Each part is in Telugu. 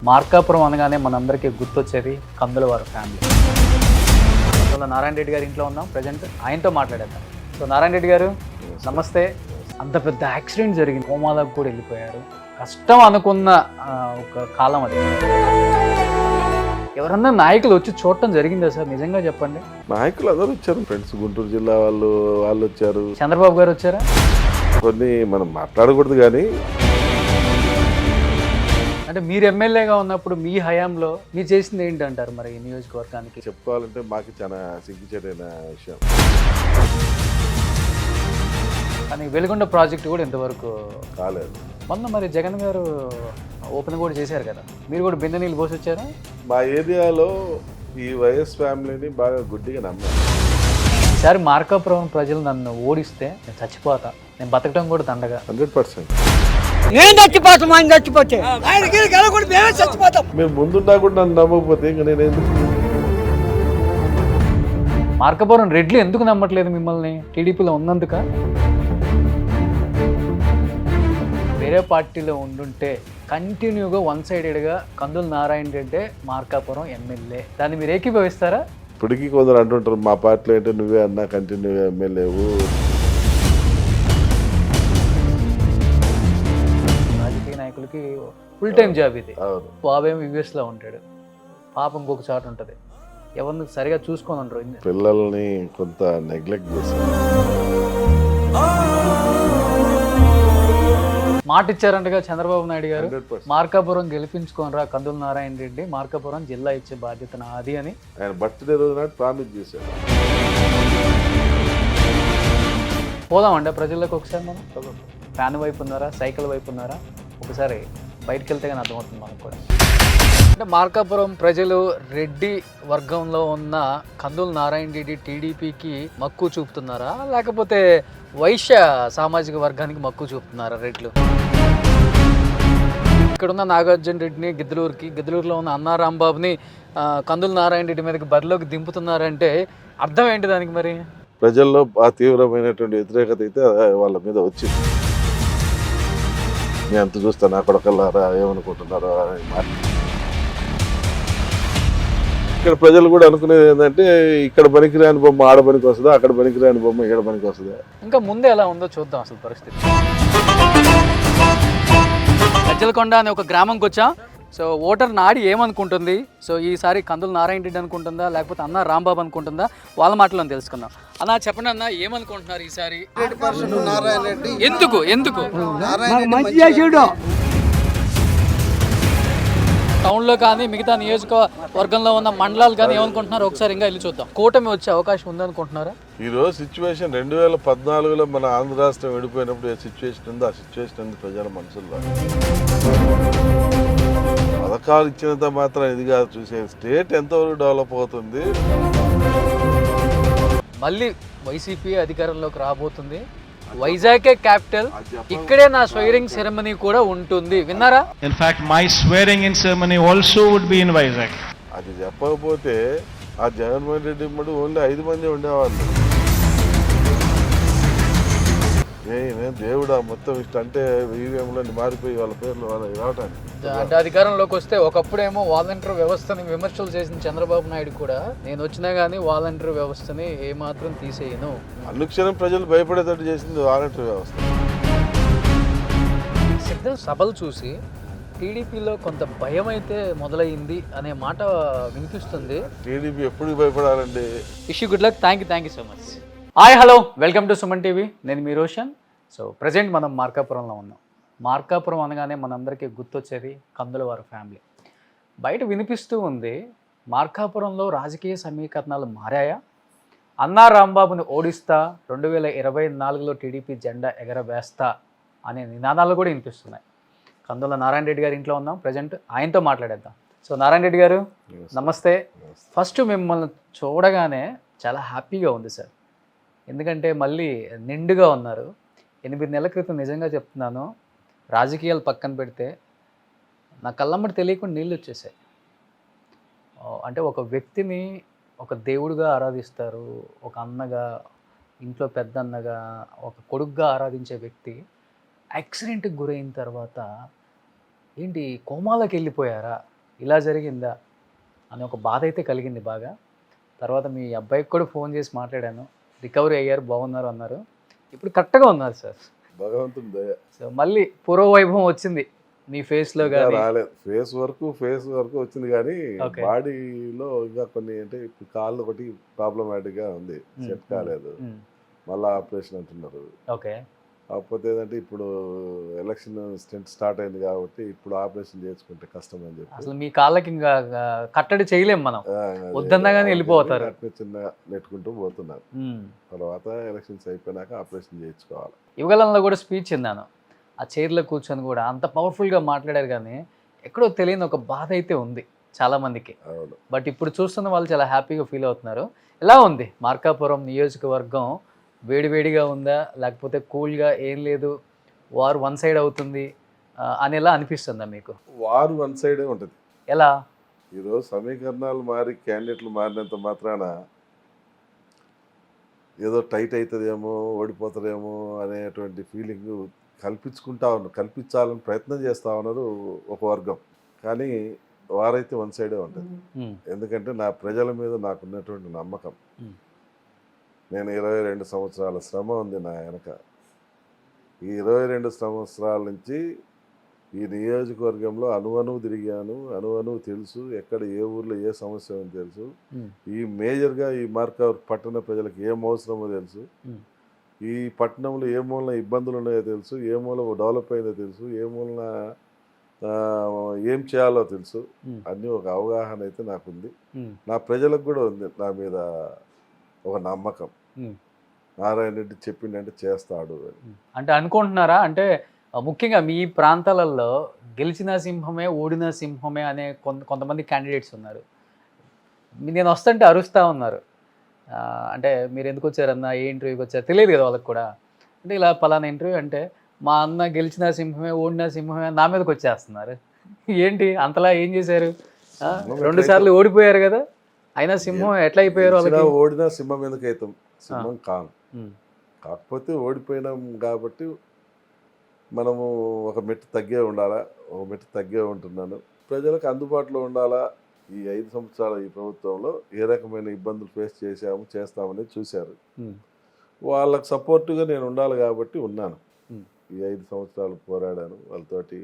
మార్కాపురం అనగానే మనందరికీ గుర్తొచ్చేది కందులవారి ఫ్యామిలీ. సో నారాయణ రెడ్డి గారి ఇంట్లో ఉన్నాం ప్రజెంట్, ఆయనతో మాట్లాడేద్దాం. సో నారాయణ రెడ్డి గారు నమస్తే. అంత పెద్ద యాక్సిడెంట్ జరిగింది, కోమాలకు కూడా వెళ్ళిపోయారు. కష్టం అనుకున్న ఒక కాలం అది. ఎవరన్నా నాయకులు వచ్చి చూడటం జరిగిందా సార్? నిజంగా చెప్పండి. నాయకులు అందరూ వచ్చారు, ఫ్రెండ్స్, గుంటూరు జిల్లా వాళ్ళు వచ్చారు. చంద్రబాబు గారు వచ్చారా? కొన్ని మనం మాట్లాడకూడదు కానీ అంటే మీరు ఎమ్మెల్యేగా ఉన్నప్పుడు మీ హయాంలో మీరు చేసింది ఏంటంటారు మరి ఈ నియోజకవర్గానికి? చెప్పుకోవాలంటే మాకు చాలా సిగ్గుచేటైన విషయం. కానీ వెలుగొండ ప్రాజెక్ట్ కూడా ఇంతవరకు కాలేదు. మొన్న మరి జగన్ గారు ఓపెన్ కూడా చేశారు కదా, మీరు కూడా బిందె నీళ్ళు పోసి వచ్చారా? మా ఏరియాలో ఈ వైఎస్ ఫ్యామిలీని బాగా గుడ్డిగా నమ్మారు. ఈసారి మార్కాపురం ప్రజలు నన్ను ఓడిస్తే నేను చచ్చిపోతా, నేను బతకడం కూడా దండగా. 100%. నేను చచ్చిపోతాం, ఆయన చచ్చిపోతే మేమే చచ్చిపోతాం. మీరు ముందున్నా కూడా నన్ను నమ్మకపోతే ఇంకా నేను ఎందుకు? మార్కాపురం రెడ్లు ఎందుకు నమ్మట్లేదు మిమ్మల్ని? టీడీపీలో ఉన్నందుక? వేరే పార్టీలో ఉండుంటే కంటిన్యూగా వన్ సైడెడ్గా కందుల నారాయణ రెడ్డి మార్కాపురం ఎమ్మెల్యే, దాన్ని మీరు ఏకీభవిస్తారా? ఇప్పటికీ కొందరు అంటుంటారు మా పార్టీలో ఏంటో నువ్వే అన్నా కంటిన్యూగా ఎమ్మెల్యేవు. రాజకీయ నాయకులకి ఫుల్ టైం జాబ్ ఇది. బాబేమో యూఎస్లో ఉంటాడు, పాపం ఇంకొక చోట ఉంటుంది, ఎవరిని సరిగా చూసుకొని ఉండరు. పిల్లల్ని కొంత నెగ్లెక్ట్ చేస్తారు. మాట ఇచ్చారంటగా చంద్రబాబు నాయుడు గారు, 100%. మార్కాపురం గెలిపించుకోనరా కందుల నారాయణ రెడ్డి, మార్కాపురం జిల్లా ఇచ్చే బాధ్యత నాది అని. ఆయన బర్త్డే రోజు నాడు ప్రామిస్ చేశాడు. పోదామండి ప్రజల్లోకి ఒకసారి. మనం ఫ్యాన్ వైపు ఉన్నారా, సైకిల్ వైపు ఉన్నారా? ఒకసారి బయటకు వెళ్తే కానీ అర్థమవుతుంది మనకు కూడా. అంటే మార్కాపురం ప్రజలు రెడ్డి వర్గంలో ఉన్న కందుల నారాయణ రెడ్డి టీడీపీకి మక్కువ చూపుతున్నారా, లేకపోతే వైశ్య సామాజిక వర్గానికి మక్కువ చూపుతున్నారా రెడ్లు? ఇక్కడున్న నాగార్జున రెడ్డిని గిద్దలూరులో ఉన్న అన్నా రాంబాబుని కందుల నారాయణ రెడ్డి మీదకి బరిలోకి దింపుతున్నారంటే అర్థం ఏంటి దానికి మరి? ప్రజల్లో తీవ్రమైనటువంటి వ్యతిరేకత అయితే వాళ్ళ మీద వచ్చింది. నేను అంత చూస్తాను, నా కొడకల్లారా ఏమనుకుంటున్నారో అని మాట. ఇక్కడ ప్రజలు కూడా అనుకునేది ఏంటంటే ఇక్కడ పనికిరాని బొమ్మ ఆడ పనికి వస్తుందా, అక్కడ పనికిరాని బొమ్మ ఈడ పనికి వస్తుందా. ఇంకా ముందే ఎలా ఉందో చూద్దాం అసలు పరిస్థితి. గజ్జలకొండ అనే ఒక గ్రామంకి వచ్చాం. సో ఓటర్ నాడి ఏమనుకుంటుంది? సో ఈసారి కందుల నారాయణ రెడ్డి అనుకుంటుందా, లేకపోతే అన్న రాంబాబు అనుకుంటుందా? వాళ్ళ మాటలో తెలుసుకుందాం. అన్న చెప్పండి అన్న, ఏమనుకుంటున్నారు ఈసారి? ఎందుకు టౌన్లో కానీ మిగతా నియోజకవర్గంలో ఉన్న మండలాలు కానీ ఏమనుకుంటున్నారు? ఒకసారి ఇంకా వెళ్ళి చూద్దాం. కూటమి వచ్చే అవకాశం ఉందనుకుంటున్నారా? ఈరోజు సిచ్యువేషన్ 2014లో మన ఆంధ్ర రాష్ట్రం విడిపోయినప్పుడు ఏ సిచ్యువేషన్ ఉందో ఆ సిచ్యువేషన్ ఉంది ప్రజల మనసుల్లో. పథకాలు ఇచ్చినంత మాత్రం ఇది కాదు చూసే, స్టేట్ ఎంతవరకు డెవలప్ అవుతుంది. మళ్ళీ వైసీపీ అధికారంలోకి రాబోతుంది, వైజాగే క్యాపిటల్, ఇక్కడే నా స్వైరింగ్ సెరమనీ కూడా ఉంటుంది, విన్నారా? In fact, my swearing in ceremony also would be in Vizag. అది చెప్పకపోతే ఆ జగన్మోహన్ రెడ్డి మడు ఓన్లీ 5 మంది ఉండేవాళ్ళు. నేను దేవుడా మొత్తం ఇష్టం అంటే ఈవీఎంలో మారిపోయి వాళ్ళ పేర్లు వాళ్ళ రావటానికి. అంటే అధికారంలోకి వస్తే ఒకప్పుడేమో వాలంటీర్ వ్యవస్థని విమర్శలు చేసిన చంద్రబాబు నాయుడు కూడా నేను వచ్చినా కానీ వాలంటీర్ వ్యవస్థని ఏమాత్రం తీసేయను, అనుక్షణం ప్రజలు భయపడేటట్టు చేసింది వాలంటీర్ వ్యవస్థ. సిగ్నల్ సభలు చూసి టీడీపీలో కొంత భయం అయితే మొదలైంది అనే మాట వినిపిస్తుంది. టీడీపీ ఎప్పుడు భయపడాలండి? Wish you good luck. Thank you so much. Hi hello, welcome to Suman TV. నేను మీ రోషన్. సో ప్రజెంట్ మనం మార్కాపురంలో ఉన్నాం. మార్కాపురం అనగానే మనందరికీ గుర్తొచ్చేది కందులవారి ఫ్యామిలీ. బయట వినిపిస్తూ ఉంది, మార్కాపురంలో రాజకీయ సమీకరణాలు మారాయా, అన్నా రాంబాబుని ఓడిస్తా, 2024లో టీడీపీ జెండా ఎగరవేస్తా అనే నినాదాలు కూడా వినిపిస్తున్నాయి. కందుల నారాయణ రెడ్డి గారి ఇంట్లో ఉన్నాం ప్రజెంట్, ఆయనతో మాట్లాడేద్దాం. సో నారాయణ రెడ్డి గారు నమస్తే. ఫస్ట్ మిమ్మల్ని చూడగానే చాలా హ్యాపీగా ఉంది సార్, ఎందుకంటే మళ్ళీ నిండుగా ఉన్నారు. 8 నెలల క్రితం నిజంగా చెప్తున్నాను, రాజకీయాలు పక్కన పెడితే నా కళ్ళమ్మటి తెలియకుండా నీళ్ళు వచ్చేసాయి. అంటే ఒక వ్యక్తిని ఒక దేవుడిగా ఆరాధిస్తారు, ఒక అన్నగా, ఇంట్లో పెద్ద అన్నగా, ఒక కొడుకుగా ఆరాధించే వ్యక్తి యాక్సిడెంట్కి గురైన తర్వాత ఏంటి కోమాలోకి వెళ్ళిపోయారా? ఇలా జరిగిందా అని ఒక బాధ అయితే కలిగింది బాగా. తర్వాత మీ అబ్బాయికి కూడా ఫోన్ చేసి మాట్లాడాను, రికవరీ అయ్యారు, బాగున్నారు అన్నారు. ఇప్పుడు కరెక్ట్గా ఉన్నారు సార్. భగవంతుని దయ. సో మళ్ళీ పూర్వవైభవం వచ్చింది మీ ఫేస్లో ఇంకా కానీ. రాలేదు. ఫేస్ వరకు వచ్చింది కానీ Okay. బాడీలో ఇంకా కొన్ని అంటే ఇప్పుడు కాళ్ళు ఒకటి ప్రాబ్లమాటిక్ గా ఉంది, సెట్ కాలేదు. మళ్ళీ ఆపరేషన్ అంటున్నారు. ఓకే. కాకపోతే ఏంటంటే ఇప్పుడు ఎలక్షన్ స్టార్ట్ అయింది కాబట్టి ఇప్పుడు ఆపరేషన్ చేసుకుంటే కష్టం అని చెప్పి అసలు మీ కాళ్ళకి ఇంకా కట్టడి చేయలేం మనం, వద్దన్నా కానీ వెళ్ళిపోతారు. అట్లా చిన్నగా నెట్టుకుంటూ పోతున్నారు. తర్వాత ఎలక్షన్స్ అయిపోయినాక ఆపరేషన్ చేయించుకోవాలి. యువగలంలో కూడా స్పీచ్ విన్నాను, ఆ చైర్లో కూర్చొని కూడా అంత పవర్ఫుల్గా మాట్లాడారు, కానీ ఎక్కడో తెలియని ఒక బాధ అయితే ఉంది చాలామందికి. అవును. బట్ ఇప్పుడు చూస్తున్న వాళ్ళు చాలా హ్యాపీగా ఫీల్ అవుతున్నారు. ఎలా ఉంది మార్కాపురం నియోజకవర్గం? వేడివేడిగా ఉందా, లేకపోతే కూల్గా ఏం లేదు, వార్ వన్ సైడ్ అవుతుంది అని ఎలా అనిపిస్తుందా మీకు? వారు వన్ సైడే ఉంటుంది. ఎలా? ఈరోజు సమీకరణాలు మారి క్యాండిడేట్లు మారినంత మాత్రాన ఏదో టైట్ అవుతుందేమో, ఓడిపోతారేమో అనేటువంటి ఫీలింగ్ కల్పించాలని ప్రయత్నం చేస్తూ ఉన్నారు ఒక వర్గం. కానీ వారైతే వన్ సైడే ఉంటుంది. ఎందుకంటే నా ప్రజల మీద నాకున్నటువంటి నమ్మకం, నేను 22 సంవత్సరాల శ్రమ ఉంది నా వెనక. ఈ 22 సంవత్సరాల నుంచి ఈ నియోజకవర్గంలో అణువణువు తిరిగాను, అణువణువు తెలుసు, ఎక్కడ ఏ ఊర్లో ఏ సమస్య ఉందో తెలుసు, ఈ మేజర్గా ఈ మార్కాపురం పట్టణ ప్రజలకు ఏం అవసరమో తెలుసు, ఈ పట్టణంలో ఏ మూలన ఇబ్బందులు ఉన్నాయో తెలుసు, ఏ మూల డెవలప్ అయిందో తెలుసు, ఏ మూలన ఏం చేయాలో తెలుసు. అన్నీ ఒక అవగాహన అయితే నాకుంది. నా ప్రజలకు కూడా ఉంది నా మీద ఒక నమ్మకం. నారాయణ రెడ్డి చెప్పిందంటే చేస్తాడు అని. అంటే అనుకుంటున్నారా? అంటే ముఖ్యంగా మీ ప్రాంతాలలో గెలిచిన సింహమే ఓడిన సింహమే అనే కొంతమంది క్యాండిడేట్స్ ఉన్నారు. నేను వస్తుంటే అరుస్తూ ఉన్నారు, అంటే మీరు ఎందుకు వచ్చారన్నా, ఏ ఇంటర్వ్యూకి వచ్చారు తెలియదు కదా వాళ్ళకి కూడా. అంటే ఇలా పలానా ఇంటర్వ్యూ అంటే మా అన్న గెలిచిన సింహమే ఓడిన సింహమే నా మీదకి వచ్చేస్తున్నారు. ఏంటి అంతలా ఏం చేశారు? 2 సార్లు ఓడిపోయారు కదా, అయినా సింహం ఎట్లా అయిపోయారు? ఓడినా సింహం ఎందుకు అవుతాం? సింహం కాదు. కాకపోతే ఓడిపోయినాం కాబట్టి మనము ఒక మెట్టు తగ్గే ఉండాలా, ఒక మెట్టు తగ్గే ఉంటున్నాను. ప్రజలకు అందుబాటులో ఉండాలా. ఈ 5 సంవత్సరాల ఈ ప్రభుత్వంలో ఏ రకమైన ఇబ్బందులు ఫేస్ చేస్తామనేది చూశారు. వాళ్ళకు సపోర్టుగా నేను ఉండాలి కాబట్టి ఉన్నాను. ఈ 5 సంవత్సరాలు పోరాడాను, వాళ్ళతోటి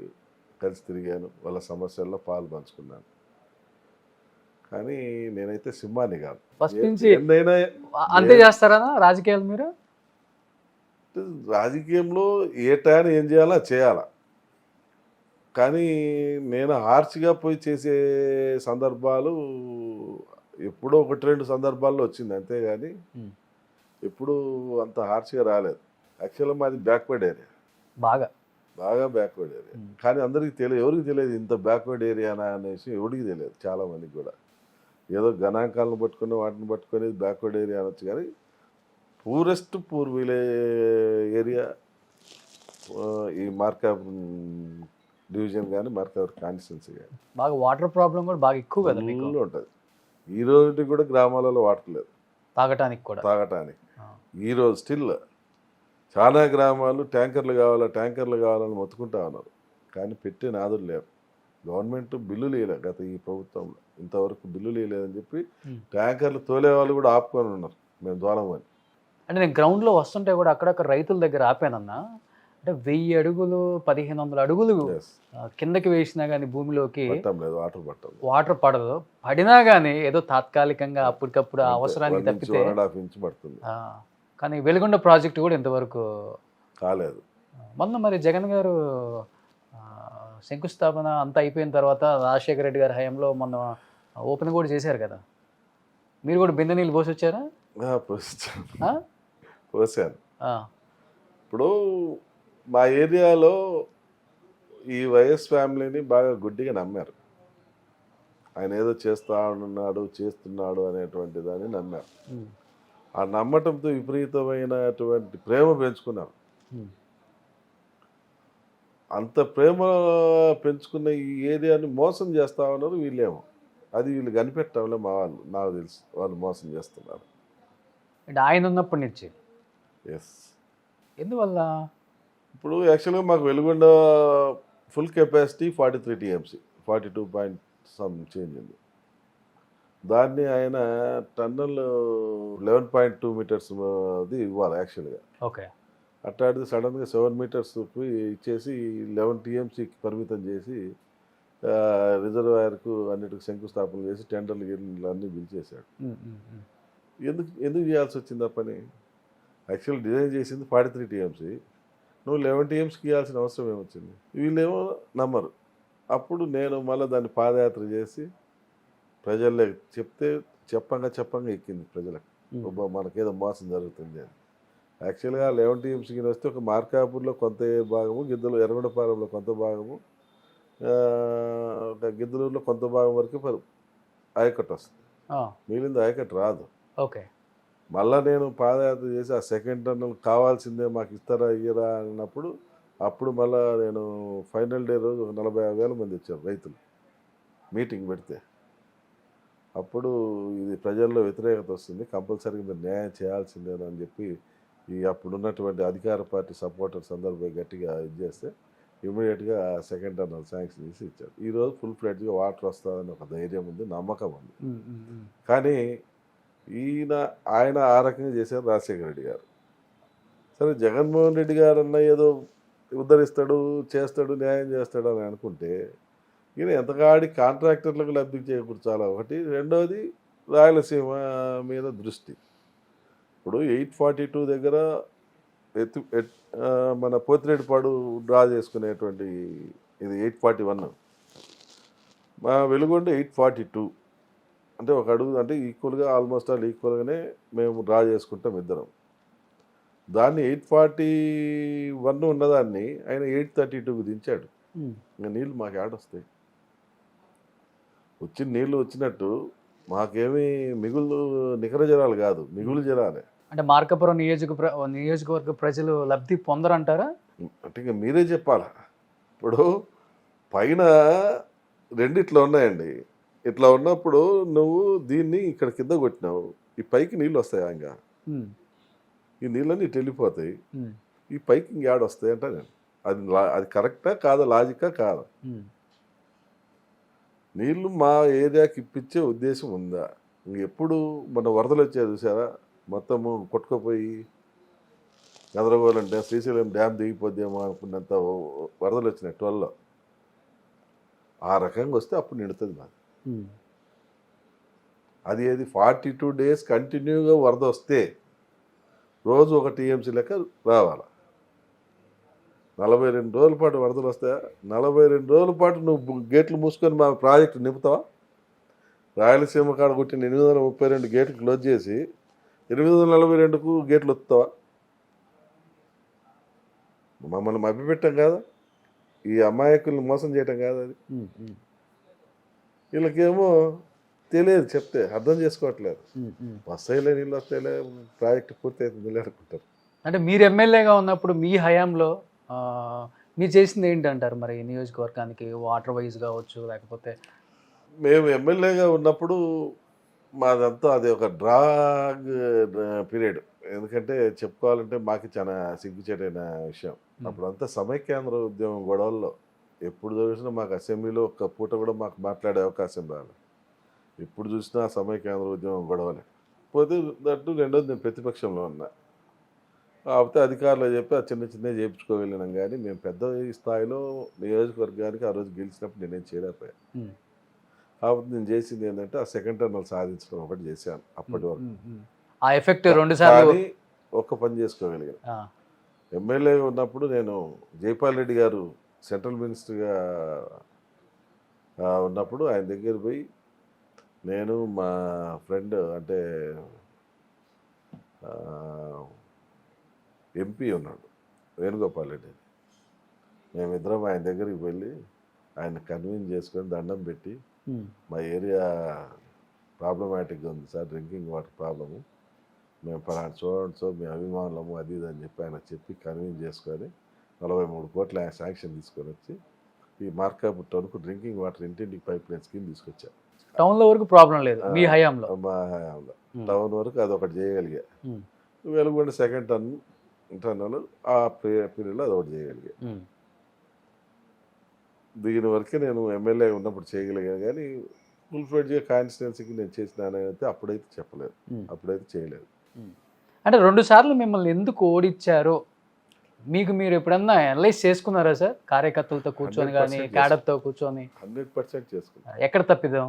కలిసి తిరిగాను, వాళ్ళ సమస్యల్లో పాలు పంచుకున్నాను. కానీ నేనైతే సింహాన్ని కాదు. ఫస్ట్ నుంచి ఎన్నైనా అంతే చేస్తారా రాజకీయాలు మీరు? రాజకీయంలో ఏ టైం ఏం చేయాలో చేయాలా, కానీ నేను హార్ష్గా పోయి చేసే సందర్భాలు ఎప్పుడో 1-2 సందర్భాల్లో వచ్చింది అంతేగాని ఎప్పుడు అంత హార్ష్గా రాలేదు. యాక్చువల్గా మాది బ్యాక్వర్డ్ ఏరియా, బాగా బ్యాక్వర్డ్ ఏరియా. కానీ అందరికీ తెలియదు, ఎవరికి తెలియదు ఇంత బ్యాక్వర్డ్ ఏరియానా అనేసి ఎవరికి తెలియదు. చాలామందికి కూడా ఏదో గణాంకాలను పట్టుకొని వాటిని పట్టుకొని బ్యాక్వర్డ్ ఏరియా అనొచ్చు, కానీ పూర్ ఏరియా ఈ మార్కాపురం డివిజన్ కానీ మార్కాపురం కాన్స్టిట్యున్సీ కానీ. బాగా వాటర్ ప్రాబ్లం కూడా బాగా ఎక్కువ కదా మీకు? ఉంటుంది. ఈ రోజు కూడా గ్రామాలలో వాటర్ లేదు తాగటానికి. ఈరోజు స్టిల్ చాలా గ్రామాలు ట్యాంకర్లు కావాలని మొత్తుకుంటా ఉన్నారు, కానీ పెట్టే నాదులు లేరు. గవర్నమెంట్ బిల్లులు ఇవ్వలేదు గత ఈ ప్రభుత్వంలో, ఇంతవరకు బిల్లులు ఇవ్వలేదని చెప్పి ట్యాంకర్లు తోలే వాళ్ళు కూడా ఆపుకొని ఉన్నారు. మేము దూరం అని అంటే నేను గ్రౌండ్లో వస్తుంటే కూడా అక్కడక్కడ రైతుల దగ్గర ఆపానన్నా, అంటే 1000 అడుగులు 1500 అడుగులు కిందకి వేసినా కానీ భూమిలోకి వాటర్ పడదు. పడినా కానీ ఏదో తాత్కాలికంగా అప్పటికప్పుడు అవసరానికి తప్పితే. కానీ వెలుగొండ ప్రాజెక్టు కూడా ఇంతవరకు కాలేదు. మొన్న మరి జగన్ గారు శంకుస్థాపన అంతా అయిపోయిన తర్వాత రాజశేఖర రెడ్డి గారి హయాంలో మొన్న ఓపెన్ కూడా చేశారు కదా, మీరు కూడా బిందె నీళ్ళు పోసి వచ్చారా? పోసాను. ఇప్పుడు మా ఏరియాలో ఈ వైఎస్ ఫ్యామిలీని బాగా గుడ్డిగా నమ్మారు. ఆయన ఏదో చేస్తున్నాడు అనేటువంటి దాన్ని నమ్మారు. ఆ నమ్మటంతో విపరీతమైనటువంటి ప్రేమ పెంచుకున్నారు. అంత ప్రేమ పెంచుకున్న ఈ ఏరియాని మోసం చేస్తా ఉన్నారు వీళ్ళేమో. అది వీళ్ళు కనిపెట్టడంలో మా వాళ్ళు, నాకు తెలుసు వాళ్ళు మోసం చేస్తున్నారు. ఆయన ఉన్నప్పటి నుంచి ఎస్. ఎందువల్ల? ఇప్పుడు యాక్చువల్గా మాకు Veligonda full capacity 43 TMC, some change ఉంది. దాన్ని ఆయన టన్నల్ 11.2 మీటర్స్ అది ఇవ్వాలి యాక్చువల్గా. ఓకే. అట్లాంటిది సడన్గా 7 మీటర్స్ ఇచ్చేసి 11 టీఎంసీకి పరిమితం చేసి రిజర్వాయర్కు అన్నిటికి శంకుస్థాపన చేసి టెండర్లు అన్నీ పిలిచేశాడు. ఎందుకు చేయాల్సి వచ్చింది ఆ పని? యాక్చువల్ డిజైన్ చేసింది 43 టీఎంసీ, నువ్వు 11 టీఎంసీకి ఇవ్వాల్సిన అవసరం ఏమొచ్చింది? వీళ్ళేమో నమ్మరు. అప్పుడు నేను మళ్ళీ దాన్ని పాదయాత్ర చేసి ప్రజల్లో చెప్తే చెప్పంగా ఎక్కింది ప్రజలకు, మనకేదో మోసం జరుగుతుంది అని. యాక్చువల్గా 11 టీఎంసీకి వస్తే ఒక మార్కాపూర్లో కొంత భాగము, గిద్దలు ఎర్రగొండపాలెంలో కొంత భాగము, గిద్దలూరులో కొంత భాగం వరకు ఆయకట్టు వస్తుంది, మిగిలింది ఆయకట్టు రాదు. ఓకే. మళ్ళీ నేను పాదయాత్ర చేసి ఆ సెకండ్ టన్నల్ కావాల్సిందే, మాకు ఇస్తారా ఇయ్యరా అన్నప్పుడు అప్పుడు మళ్ళీ నేను ఫైనల్ డే రోజు 45,000 మంది వచ్చారు రైతులు మీటింగ్ పెడితే. అప్పుడు ఇది ప్రజల్లో వ్యతిరేకత వస్తుంది, కంపల్సరీగా మీరు న్యాయం చేయాల్సిందేనని చెప్పి అప్పుడున్నటువంటి అధికార పార్టీ సపోర్టర్స్ అందరూ పోయి గట్టిగా ఇది చేస్తే ఇమీడియట్గా సెకండ్ టన్నల్ శాంక్షన్ చేసి ఇచ్చారు. ఈరోజు ఫుల్ ఫ్లెడ్జ్గా వాటర్ వస్తుందని ఒక ధైర్యం ఉంది, నమ్మకం ఉంది. కానీ ఆయన ఆ రకంగా చేశారు రాజశేఖర రెడ్డి గారు. సరే, జగన్మోహన్ రెడ్డి గారు అన్న ఏదో ఉద్ధరిస్తాడు, చేస్తాడు, న్యాయం చేస్తాడు అని అనుకుంటే ఈయన ఎంతగాడి కాంట్రాక్టర్లకు లబ్ధి చేకూర్చాలి ఒకటి. రెండవది రాయలసీమ మీద దృష్టి. ఇప్పుడు 842 దగ్గర మన పోతిరెడ్డిపాడు డ్రా చేసుకునేటువంటి ఇది 841, మా వెలుగొండ 842, అంటే ఒక అడుగు, అంటే ఈక్వల్గా ఆల్మోస్ట్ ఆల్ ఈక్వల్గానే మేము డ్రా చేసుకుంటాం ఇద్దరం. దాన్ని 841 ఉన్నదాన్ని ఆయన 832కి దించాడు. ఇంకా నీళ్ళు మాకు ఆడొస్తాయి, వచ్చిన నీళ్ళు వచ్చినట్టు మాకేమీ మిగులు నికర జలాలు కాదు, మిగులు జలాలే. అంటే మార్కాపురం నియోజకవర్గ ప్రజలు లబ్ధి పొందరంటారా? అంటే ఇంకా మీరే చెప్పాలా. ఇప్పుడు పైన రెండిట్లా ఉన్నాయండి, ఇట్లా ఉన్నప్పుడు నువ్వు దీన్ని ఇక్కడ కింద కొట్టినావు, ఈ పైకి నీళ్ళు వస్తాయా? ఇంకా ఈ నీళ్ళన్నీ ఇటు వెళ్ళిపోతాయి, ఈ పైకి ఇంకేడ వస్తాయి అంట నేను. అది కరెక్టా కాదా, లాజికా కాదా? నీళ్లు మా ఏరియాకి ఇప్పించే ఉద్దేశం ఉందా? ఎప్పుడు మన వరదలు వచ్చాయి చూసారా, మొత్తము కొట్టుకుపోయి గందరగోళం, అంటే శ్రీశైలం డ్యామ్ దిగిపోద్దేమో అనుకున్నంత వరదలు వచ్చినాయి 12లో. ఆ రకంగా వస్తే అప్పుడు నిండుతుంది మాది. అది 42 డేస్ కంటిన్యూగా వరద వస్తే రోజు ఒక టీఎంసీ లెక్క రావాలి. 42 రోజుల పాటు వరదలు వస్తాయా? 42 రోజుల పాటు నువ్వు గేట్లు మూసుకొని మా ప్రాజెక్టు నింపుతావా? రాయలసీమ కాడ కొట్టిన 832 గేట్లు క్లోజ్ చేసి 842కు గేట్లు వస్తావా? మమ్మల్ని మభ్యపెట్టం కాదా? ఈ అమాయకుల్ని మోసం చేయటం కాదు అది. వీళ్ళకేమో తెలియదు, చెప్తే అర్థం చేసుకోవట్లేదు. వస్తాయిలే నీళ్ళు వస్తాయిలే, ప్రాజెక్టు పూర్తి అవుతుంది అనుకుంటారు. అంటే మీరు ఎమ్మెల్యేగా ఉన్నప్పుడు మీ హయాంలో మీరు చేసింది ఏంటంటారు మరి నియోజకవర్గానికి, వాటర్ వైజ్ కావచ్చు లేకపోతే? మేము ఎమ్మెల్యేగా ఉన్నప్పుడు మాదంతా అది ఒక డ్రాగ్ పీరియడ్. ఎందుకంటే చెప్పుకోవాలంటే మాకు చాలా సిగ్గుచేటైన విషయం. అప్పుడంతా సమైక్యాంధ్ర ఉద్యమం గొడవల్లో ఎప్పుడు చూసినా మాకు అసెంబ్లీలో ఒక్క పూట కూడా మాకు మాట్లాడే అవకాశం రాలేదు. ఎప్పుడు చూసినా సమైక్యాంధ్ర ఉద్యమం గొడవలే. పోతే దట్టు రెండోది నేను ప్రతిపక్షంలో ఉన్నా, కాకపోతే అధికారులు చెప్పి ఆ చిన్న చేయించుకోగలిగినాం. కానీ మేము పెద్ద స్థాయిలో నియోజకవర్గానికి ఆ రోజు గెలిచినప్పుడు నేనేం చేయలేకపోయాను. కాకపోతే నేను చేసింది ఏంటంటే ఆ సెకండ్ టర్నల్ సాధించడం ఒకటి చేశాను. అప్పటి వరకు ఆ ఎఫెక్ట్ 2 సార్లు ఒక్క పని చేసుకోగలిగాను. ఎమ్మెల్యేగా ఉన్నప్పుడు నేను జైపాల్ రెడ్డి గారు సెంట్రల్ మినిస్టర్గా ఉన్నప్పుడు ఆయన దగ్గర పోయి నేను మా ఫ్రెండ్ అంటే ఎంపీ ఉన్నాడు వేణుగోపాల్ రెడ్డి, మేమిద్దరం ఆయన దగ్గరికి వెళ్ళి ఆయన కన్విన్స్ చేసుకొని దండం పెట్టి మా ఏరియా ప్రాబ్లమాటిక్గా ఉంది సార్, డ్రింకింగ్ వాటర్ ప్రాబ్లము, మేము పలానా చూడండి సో మీ అభిమానులము అది ఇది అని చెప్పి ఆయన చెప్పి కన్విన్స్ చేసుకొని 43 కోట్ల ఆయన శాంక్షన్ తీసుకొని వచ్చి ఈ మార్కాపూర్ టౌన్కు డ్రింకింగ్ వాటర్ ఇంటింటికి పైప్ లైన్ స్కీమ్ తీసుకొచ్చారు. టౌన్లో వరకు ప్రాబ్లం లేదు మీ హయాంలో? మా హయాంలో టౌన్ వరకు అది ఒకటి చేయగలిగా. వెలుగొండ సెకండ్ టర్నల్ ఆ పీరియడ్లో అది ఒకటి చేయగలిగా. దీని వరకే నేను ఎమ్మెల్యే ఉన్నప్పుడు చేయగలిగాను, కానీ ఫుల్ ఫ్లెడ్జ్గా కాన్స్టిట్యున్సీకి నేను చేసినాను అయితే అప్పుడైతే చెప్పలేదు, అప్పుడైతే చేయలేదు. అంటే 2 సార్లు మిమ్మల్ని ఎందుకు ఓడించారో మీకు మీరు ఎప్పుడన్నా అనలైజ్ చేసుకున్నారా సార్? కార్యకర్తలతో కూర్చొని కానీ 100% క్యాడర్తో కూర్చొని 100% చేసుకున్నాను. ఎక్కడ తప్పిదాం?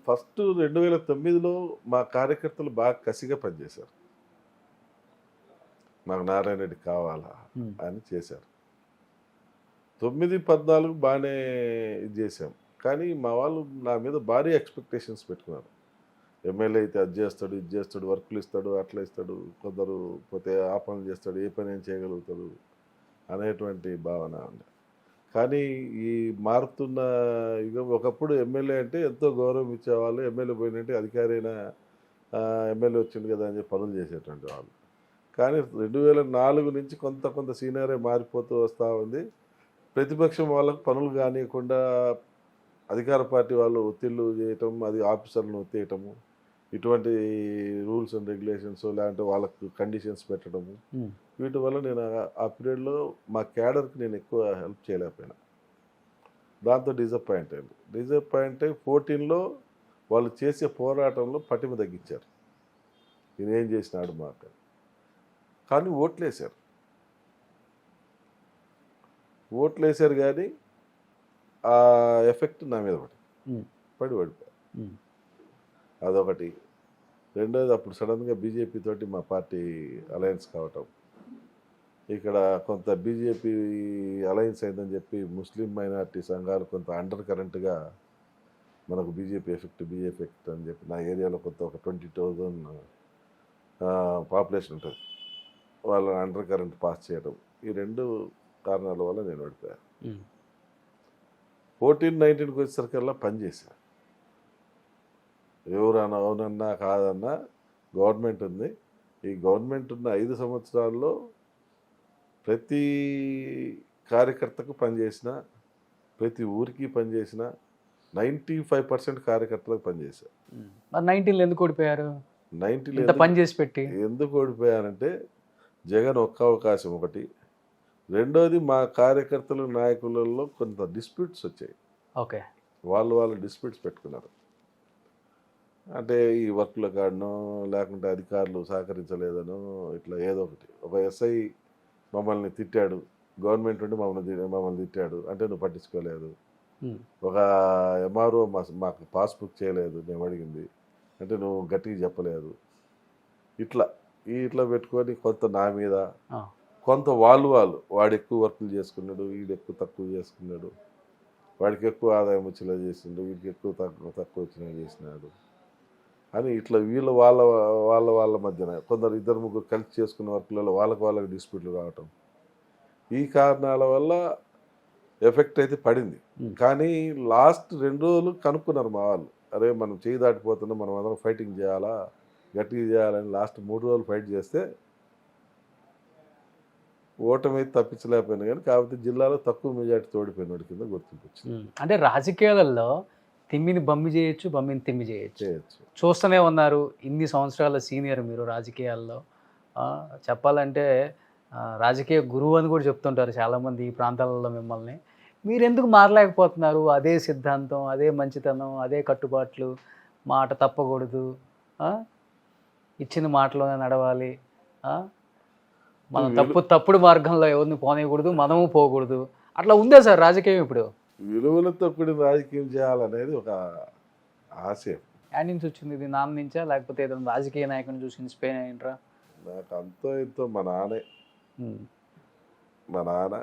ఫస్ట్ 2009లో మా కార్యకర్తలు బాగా కసిగా పనిచేశారు, మాకు నారాయణ రెడ్డి కావాలా అని చేశారు. 9-14 బాగానే ఇది చేశాం, కానీ మా వాళ్ళు నా మీద భారీ ఎక్స్పెక్టేషన్స్ పెట్టుకున్నారు. ఎమ్మెల్యే అయితే అది చేస్తాడు, ఇది చేస్తాడు, వర్కులు ఇస్తాడు, అట్లా ఇస్తాడు, కొందరు పోతే ఆ పనులు చేస్తాడు, ఏ పని ఏం చేయగలుగుతాడు అనేటువంటి భావన ఉంది. కానీ ఈ మారుతున్న యుగం, ఒకప్పుడు ఎమ్మెల్యే అంటే ఎంతో గౌరవం ఇచ్చేవాళ్ళు, ఎమ్మెల్యే పోయినంటే అధికారి అయినా ఎమ్మెల్యే వచ్చింది కదా అని చెప్పి పనులు చేసేటువంటి వాళ్ళు. కానీ 2004 నుంచి కొంత సీనియరే మారిపోతూ వస్తూ ఉంది. ప్రతిపక్షం వాళ్ళకు పనులు కానియకుండా అధికార పార్టీ వాళ్ళు ఒత్తిళ్ళు చేయటం, అది ఆఫీసర్లను ఒత్తేయటము, ఇటువంటి రూల్స్ అండ్ రెగ్యులేషన్స్ లేదంటే వాళ్ళకు కండిషన్స్ పెట్టడము, వీటి వల్ల నేను ఆ పీరియడ్లో మా క్యాడర్కి నేను ఎక్కువ హెల్ప్ చేయలేకపోయినా. దాంతో డిసప్పాయింట్ అయ్యి 14లో వాళ్ళు చేసే పోరాటంలో పటిమ తగ్గించారు, నేనేం చేసినాడు మాకు. కానీ ఓట్లేసారు కానీ ఆ ఎఫెక్ట్ నా మీద పడిపోయారు. అదొకటి. రెండోది, అప్పుడు సడన్గా బీజేపీ తోటి మా పార్టీ అలయన్స్ కావటం, ఇక్కడ కొంత బీజేపీ అలయన్స్ అయిందని చెప్పి ముస్లిం మైనారిటీ సంఘాలు కొంత అండర్ కరెంట్గా మనకు బీజేపీ ఎఫెక్ట్ అని చెప్పి నా ఏరియాలో కొంత ఒక 20,000 పాపులేషన్ ఉంటుంది, వాళ్ళని అండర్ కరెంట్ పాస్ చేయడం, ఈ 2 కారణాల వల్ల నేను ఓడిపోయాను. 14-19కి వచ్చేసరికల్లా పనిచేశాను. ఎవరన్నా అవునన్నా కాదన్నా గవర్నమెంట్ ఉంది. ఈ గవర్నమెంట్ ఉన్న 5 సంవత్సరాల్లో ప్రతి కార్యకర్తకు పనిచేసిన, ప్రతి ఊరికి పనిచేసిన 95% కార్యకర్తలకు పనిచేశారు. 19లో ఎందుకు ఓడిపోయారు? 90 పని చేసి పెట్టి ఎందుకు ఓడిపోయానంటే జగన్ ఒక్క అవకాశం ఒకటి, రెండోది మా కార్యకర్తలు నాయకులలో కొంత డిస్ప్యూట్స్ వచ్చాయి. ఓకే, వాళ్ళు డిస్ప్యూట్స్ పెట్టుకున్నారు. అంటే ఈ వర్క్ల కాడనో లేకుంటే అధికారులు సహకరించలేదనో ఇట్లా ఏదో ఒకటి. ఒక ఎస్ఐ మమ్మల్ని తిట్టాడు, గవర్నమెంట్ ఉండి మమ్మల్ని తిట్టాడు అంటే నువ్వు పట్టించుకోలేదు. ఒక ఎంఆర్ఓ మాకు పాస్బుక్ చేయలేదు మేము అడిగింది అంటే నువ్వు గట్టిగా చెప్పలేదు. ఇట్లా పెట్టుకొని కొంత నా మీద, కొంత వాడు ఎక్కువ వర్కులు చేసుకున్నాడు, వీడు ఎక్కువ తక్కువ చేసుకున్నాడు, వాడికి ఎక్కువ ఆదాయం వచ్చేలా చేసిండు, వీడికి ఎక్కువ తక్కువ వచ్చినా చేసినాడు అని ఇట్లా వీళ్ళు వాళ్ళ మధ్యన కొందరు 2-3 కలిసి చేసుకున్న వర్కులలో వాళ్ళకి డిస్ప్యూట్లు రావటం, ఈ కారణాల వల్ల ఎఫెక్ట్ అయితే పడింది. కానీ లాస్ట్ 2 రోజులు కనుక్కున్నారు మా వాళ్ళు, అరే మనం చేయి దాటిపోతున్నాం, మనం అందరం ఫైటింగ్ చేయాలా, గట్టిగా చేయాలని లాస్ట్ 3 రోజులు ఫైట్ చేస్తే ఓటమి తప్పించలేకపోయినా, కానీ కాకపోతే జిల్లాలో తక్కువ మెజార్టీ తోడిపోయినోడి కింద గుర్తింపు వచ్చింది. అంటే రాజకీయాలలో తిమ్మిని బమ్మి చేయొచ్చు, బమ్మిని తిమ్మి చేయొచ్చు. చూస్తూనే ఉన్నారు ఇన్ని సంవత్సరాల సీనియర్ మీరు రాజకీయాల్లో. చెప్పాలంటే రాజకీయ గురువు అని కూడా చెప్తుంటారు చాలామంది ఈ ప్రాంతాలలో మిమ్మల్ని. మీరు ఎందుకు మారలేకపోతున్నారు? అదే సిద్ధాంతం, అదే మంచితనం, అదే కట్టుబాట్లు, మాట తప్పకూడదు, ఇచ్చిన మాటలోనే నడవాలి, మనం తప్పుడు మార్గంలో ఎవరిని పోనీయకూడదు, మనము పోకూడదు, అట్లా ఉందే సార్ రాజకీయం ఇప్పుడు? విలువలతో కూడిన రాజకీయం చేయాలనేది ఒక ఆశయం. యాడ్ నుంచి వచ్చింది ఇది? నాన్న నుంచా లేకపోతే ఏదైనా రాజకీయ నాయకుని చూసి ఇన్స్పైర్ అయ్యిండ్రా? నాకు అంతో ఇంతో మా నాన్న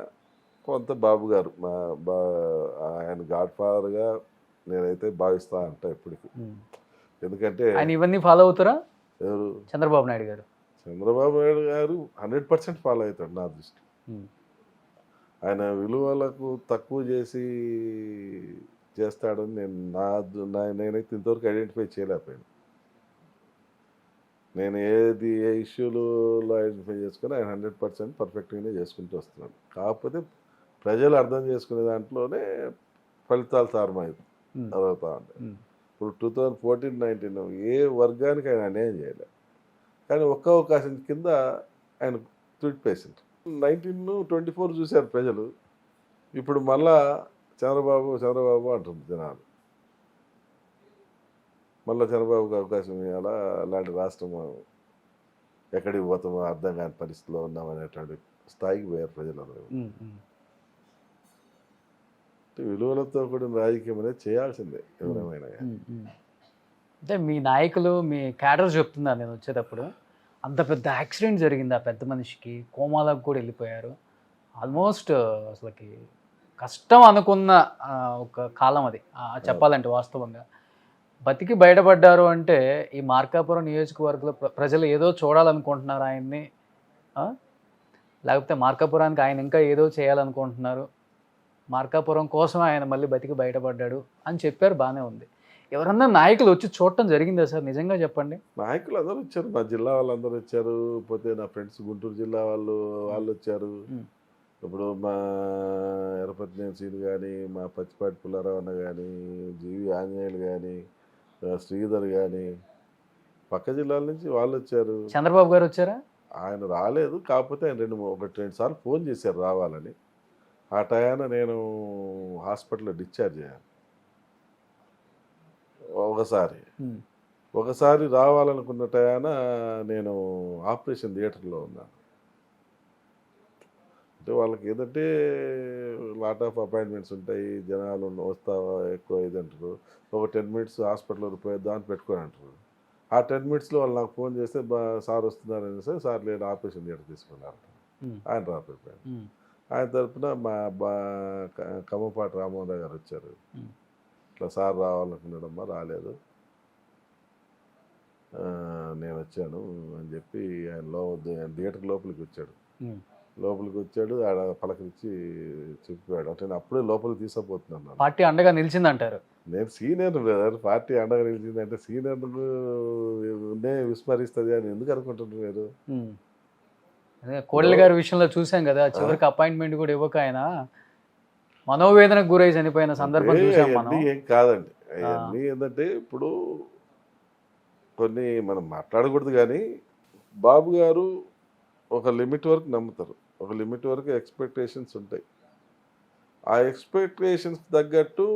కొంత బాబు గారు ఆయన గాడ్ ఫాదర్గా నేనైతే భావిస్తా అంట ఎప్పటికీ. ఎందుకంటే ఆయన ఇవన్నీ ఫాలో అవుతారా? ఎవరు? చంద్రబాబు నాయుడు గారు 100% ఫాలో అవుతాడు నా దృష్టి. ఆయన విలువలకు తక్కువ చేస్తాడని నేనైతే ఇంతవరకు ఐడెంటిఫై చేయలేకపోయాను. నేను ఏ ఇష్యూలో ఐడెంటిఫై చేసుకుని ఆయన 100% పర్ఫెక్ట్గానే చేసుకుంటూ వస్తున్నాను. కాకపోతే ప్రజలు అర్థం చేసుకునే దాంట్లోనే ఫలితాలు జరుగుతూ ఉంటాయి. ఇప్పుడు 2014-19 ఏ వర్గానికి ఆయన అన్యాయం చేయలేదు, కానీ ఒక్క అవకాశం కింద ఆయన తుడిపేసింది. 19-24 చూశారు ప్రజలు. ఇప్పుడు మళ్ళా చంద్రబాబు చంద్రబాబు అంటుంది జనాలు. మళ్ళీ చంద్రబాబుకి అవకాశం ఇవ్వాలా, అలాంటి రాష్ట్రం ఎక్కడికి పోతామో అర్థం కాని పరిస్థితిలో ఉన్నామనేటువంటి స్థాయికి పోయారు ప్రజలందరూ. విలువలతో కూడిన రాజకీయం అనేది చేయాల్సిందే ఎవరేమైనా కానీ. అంటే మీ నాయకులు మీ క్యాడర్ చెప్తున్నారు నేను వచ్చేటప్పుడు అంత పెద్ద యాక్సిడెంట్ జరిగింది ఆ పెద్ద మనిషికి, కోమాలకు కూడా వెళ్ళిపోయారు. ఆల్మోస్ట్ అసలుకి కష్టం అనుకున్న ఒక కాలం అది చెప్పాలంటే వాస్తవంగా. బతికి బయటపడ్డారు అంటే ఈ మార్కాపురం నియోజకవర్గంలో ప్రజలు ఏదో చూడాలనుకుంటున్నారు ఆయన్ని, లేకపోతే మార్కాపురానికి ఆయన ఇంకా ఏదో చేయాలనుకుంటున్నారు, మార్కాపురం కోసం ఆయన మళ్ళీ బతికి బయటపడ్డాడు అని చెప్పారు. బాగానే ఉంది. ఎవరన్నా నాయకులు వచ్చి చూడటం జరిగిందా సార్? నిజంగా చెప్పండి. నాయకులు అందరూ వచ్చారు, మా జిల్లా వాళ్ళందరూ వచ్చారు, పోతే నా ఫ్రెండ్స్ గుంటూరు జిల్లా వాళ్ళు వచ్చారు. ఇప్పుడు మా ఎర్రపతినేని సీను కానీ, మా పచ్చిపాటి పుల్లారావు అన్న కానీ, జీవి ఆంజనేయులు కానీ, శ్రీధర్ కానీ, పక్క జిల్లాల నుంచి వాళ్ళు వచ్చారు. చంద్రబాబు గారు వచ్చారా? ఆయన రాలేదు, కాకపోతే ఆయన ఒకటి రెండు సార్లు ఫోన్ చేశారు రావాలని. ఆ టయాన నేను హాస్పిటల్లో డిశ్చార్జ్ అయ్యాను. ఒకసారి రావాలనుకున్న టయాన నేను ఆపరేషన్ థియేటర్లో ఉన్నాను. అంటే వాళ్ళకి ఏదంటే లాట్ ఆఫ్ అపాయింట్మెంట్స్ ఉంటాయి, జనాలు వస్తావా ఎక్కువ ఇదంటారు. ఒక 10 minutes హాస్పిటల్లో పోయేద్దాం అని పెట్టుకొని అంటారు. ఆ 10 minutesలో వాళ్ళు నాకు ఫోన్ చేస్తే సార్ వస్తున్నారని సరే, సార్ నేను ఆపరేషన్ థియేటర్ తీసుకున్నారు. ఆయన రాకపోయాను. ఆయన తరఫున మా కమ్మపాటి రామోహన్ రావు గారు వచ్చారు. ఇట్లా సార్ రావాలనుకున్నాడమ్మా, రాలేదు, నేను వచ్చాను అని చెప్పి ఆయన థియేటర్ లోపలికి వచ్చాడు. ఆడ పలకరించి చెప్పాడు. అంటే నేను అప్పుడే లోపలికి తీసుకుపోతున్నాను. పార్టీ అండగా నిలిచిందంటారు. నేను సీనియర్ బ్రదర్, పార్టీ అండగా నిలిచిందంటే సీనియర్ విస్మరిస్తుంది అని ఎందుకు అనుకుంటున్నారు మీరు? కోడెల గారి విషయంలో చూసాం కదా, చివరికి అపాయింట్మెంట్ కూడా ఇవ్వక ఆయన మనోవేదనకు గురై చనిపోయిన సందర్భం చూసాం మనం. ఏం కాదండి అవన్నీ. ఏంటంటే ఇప్పుడు కొన్ని మనం మాట్లాడకూడదు, కానీ బాబు గారు ఒక లిమిట్ వరకు నమ్ముతారు, ఒక లిమిట్ వరకు ఎక్స్పెక్టేషన్స్ ఉంటాయి. ఆ ఎక్స్పెక్టేషన్స్ తగ్గట్టు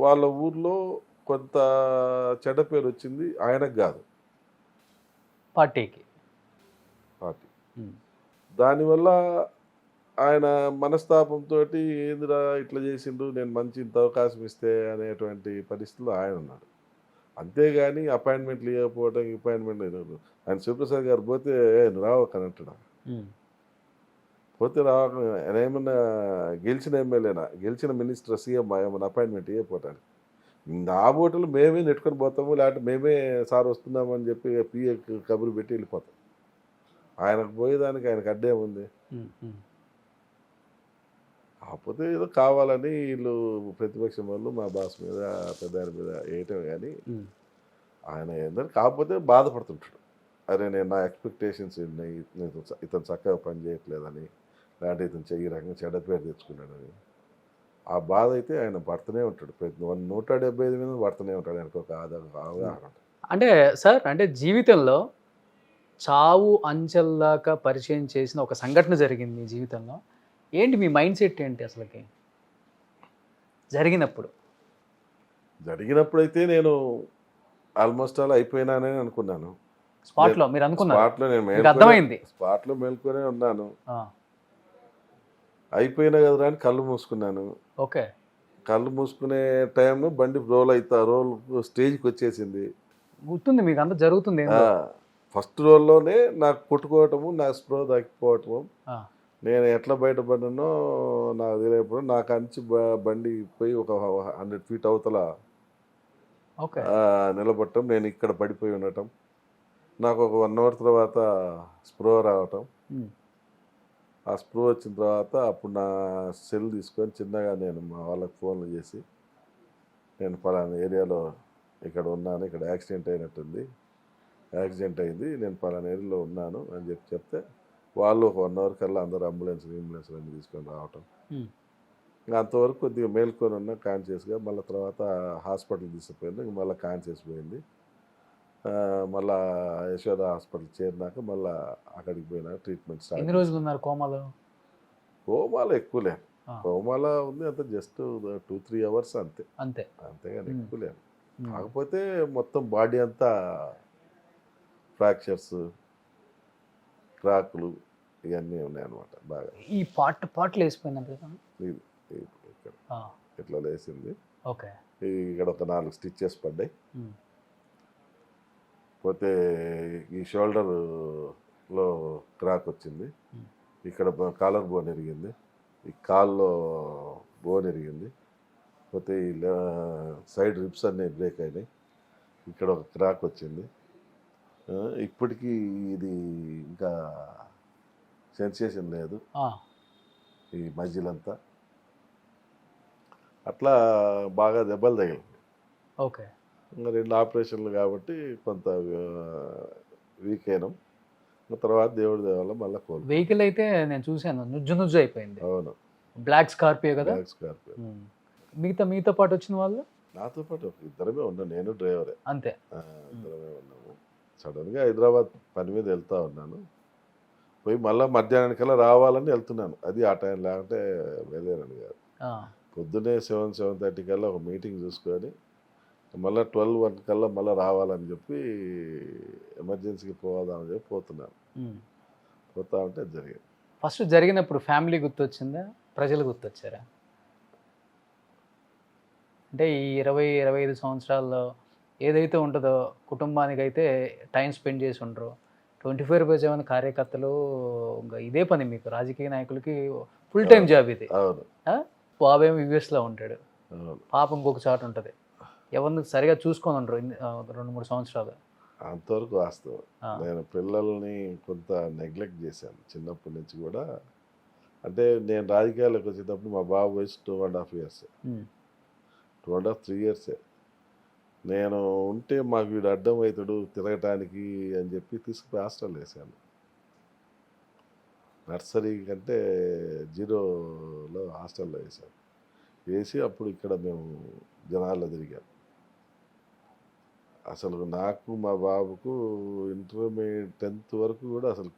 వాళ్ళ ఊర్లో కొంత చెడ్డ పేరు వచ్చింది, ఆయనకు కాదు పార్టీ. దానివల్ల ఆయన మనస్తాపంతో ఏందిరా ఇట్లా చేసిండు, నేను మంచి ఇంత అవకాశం ఇస్తే అనేటువంటి పరిస్థితుల్లో ఆయన ఉన్నాడు. అంతేగాని అపాయింట్మెంట్లు ఇవ్వకపోవడం, అపాయింట్మెంట్ ఆయన శివప్రసాద్ గారు పోతే నువ్వు రావకనంటాడా? పోతే ఆయన ఏమన్నా గెలిచిన ఎమ్మెల్యేనా, గెలిచిన మినిస్టర్, సీఎం ఏమన్నా అపాయింట్మెంట్ ఇవ్వకపోవటానికి? నా ఓటలు మేమే నెట్టుకొని పోతాము, లేకపోతే మేమే సార్ వస్తున్నామని చెప్పి పిఏ కబురు పెట్టి వెళ్ళిపోతాం. ఆయనకు పోయేదానికి ఆయనకు అడ్డే ఉంది. కాకపోతే ఏదో కావాలని వీళ్ళు ప్రతిపక్షం వాళ్ళు మా బాస్ మీద పెద్ద మీద వేయటం, కానీ ఆయన ఏంటంటే కాకపోతే బాధపడుతుంటాడు. అరే నేను నా ఎక్స్పెక్టేషన్స్ ఉన్నాయి, ఇతను చక్కగా పని చేయట్లేదని, లేదంటే ఇతను ఈ రకంగా చెడ్డ పేరు తెచ్చుకున్నాడని ఆ బాధ అయితే ఆయన పడుతూనే ఉంటాడు. ప్రతి 175 మీద పడుతూనే ఉంటాడు. ఆయనకు ఒక అవగాహన. అంటే సార్, అంటే జీవితంలో చావు అంచెల్లాగా పరిచయం చేసిన ఒక సంఘటన జరిగింది మీ జీవితంలో. ఏంటి మీ మైండ్ సెట్ ఏంటి అసలుకి జరిగినప్పుడైతే నేను ఆల్మోస్ట్ అలా అయిపోయినానని అనుకున్నాను. స్పాట్లో మీరు అనుకున్నారు? స్పాట్లో నేను అర్థమైంది, స్పాట్లో మేల్కొనే ఉన్నాను. అయిపోయినా కదరా అని కళ్ళు మూసుకున్నాను. ఓకే. కళ్ళు మూసుకునే టైంలో బండి రోల్ స్టేజ్కి వచ్చేసింది. గుర్తుంది మీకు? అంతా జరుగుతుంది. ఫస్ట్ రోల్లోనే నాకు కొట్టుకోవటము, నా స్ప్రో దాక్కిపోవటము, నేను ఎట్లా బయటపడినో నాకు తెలియప్పుడు నాకు అంచి బండి పోయి ఒక 100 feet అవతల నిలబడటం, నేను ఇక్కడ పడిపోయి ఉండటం, నాకు ఒక 1 hour తర్వాత స్ప్రో రావటం. ఆ స్ప్రో వచ్చిన తర్వాత అప్పుడు నా సెల్ తీసుకొని చిన్నగా నేను మా వాళ్ళకి ఫోన్లు చేసి, నేను పలానా ఏరియాలో ఇక్కడ ఉన్నాను, ఇక్కడ యాక్సిడెంట్ అయినట్టుంది, యాక్సిడెంట్ అయింది, నేను పలానా ఏరియాలో ఉన్నాను అని చెప్తే వాళ్ళు ఒక 1 hour కల్లా అందరూ అంబులెన్స్ అన్నీ తీసుకొని రావటం. ఇంకా అంతవరకు కొద్దిగా మేల్కొని ఉన్నా కాన్షియస్గా. మళ్ళీ తర్వాత హాస్పిటల్ తీసుకుపోయింది, ఇంక మళ్ళీ కాన్షియస్ పోయింది. మళ్ళా యశోద హాస్పిటల్ చేరినాక మళ్ళీ అక్కడికి పోయినా ట్రీట్మెంట్ స్టార్ట్. ఎన్ని రోజులు ఉన్నారు కోమాలో? కోమాలో ఎక్కువలే, కోమాల ఉంది, అంత జస్ట్ 2-3 అవర్స్ అంతే, అంతే. అంతేగాని ఎక్కువ లేదు. కాకపోతే మొత్తం బాడీ అంతా ఫ్రాక్చర్స్, క్రాకులు ఇవన్నీ ఉన్నాయన్నమాట బాగా. ఈ పార్ట్లు వేసిపోయినారు కదా. ఇది ఇక్కడ ఇట్లా లేసింది. ఓకే. ఇక్కడ ఒక 4 స్టిచ్చెస్ పడ్డాయి. పోతే ఈ షోల్డర్లో క్రాక్ వచ్చింది, ఇక్కడ కాలర్ బోన్ ఎరిగింది, ఈ కాల్లో బోన్ ఎరిగింది, పోతే ఈ సైడ్ రిబ్స్ అన్నీ బ్రేక్ అయినాయి, ఇక్కడ ఒక క్రాక్ వచ్చింది. ఇప్పటికీ ఇది ఇంకా సెన్సేషన్ లేదు ఈ మధ్యలంతా. అట్లా బాగా దెబ్బలు తగిలింది. ఓకే. ఇంకా 2 ఆపరేషన్లు కాబట్టి కొంత వీక్ అయినాం. తర్వాత దేవుడి దేవాల మళ్ళీ కోల్పోయాం. వెహికల్ అయితే నేను చూశాను, నుజ్జు అయిపోయింది. అవును, బ్లాక్ స్కార్పియో కదా. స్కార్పియో. మీతో పాటు వచ్చిన వాళ్ళు? నాతో పాటు ఇద్దరమే ఉన్నాను, నేను డ్రైవరే, అంతే. ఇద్దరమే ఉన్నాము. సడన్గా హైదరాబాద్ పని మీద వెళ్తా ఉన్నాను, పోయి మళ్ళీ మధ్యాహ్నానికల్లా రావాలని వెళ్తున్నాను. అది ఆ టైం లేకుంటే వెళ్ళారని కాదు. పొద్దున్నే 7-7:30 కల్లా ఒక మీటింగ్ చూసుకొని మళ్ళీ 12-1 కల్లా మళ్ళీ రావాలని చెప్పి ఎమర్జెన్సీకి పోదామని చెప్పి పోతున్నాను. పోతా ఉంటే జరిగింది. ఫస్ట్ జరిగినప్పుడు ఫ్యామిలీ గుర్తొచ్చిందా, ప్రజలు గుర్తొచ్చారా? అంటే ఈ 20-25 సంవత్సరాల్లో ఏదైతే ఉంటుందో కుటుంబానికి అయితే టైం స్పెండ్ చేసి ఉండరు. 24/7 కార్యకర్తలు ఇంకా ఇదే పని మీకు రాజకీయ నాయకులకి ఫుల్ టైం జాబ్ ఇది. అవును. బాబేమో యూఎస్లో ఉంటాడు, అవును. పాప ఇంకొక చోట ఉంటుంది, ఎవరిని సరిగా చూసుకొని ఉండరు 2-3 సంవత్సరాలు. అంతవరకు వాస్తవం. నేను పిల్లల్ని కొంత నెగ్లెక్ట్ చేశాను చిన్నప్పటి నుంచి కూడా. అంటే నేను రాజకీయాలకు వచ్చేటప్పుడు మా బాబు వయసు 2.5 years, 2.5-3 years. నేను ఉంటే మాకు వీడు అడ్డం అవుతాడు తిరగటానికి అని చెప్పి తీసుకుపోయి హాస్టల్ వేసాను. నర్సరీ కంటే 0లో హాస్టల్లో వేసాను. వేసి అప్పుడు ఇక్కడ మేము జనాల్లో తిరిగాం. అసలు నాకు మా బాబుకు ఇంటర్మీడియట్ 10th వరకు కూడా అసలు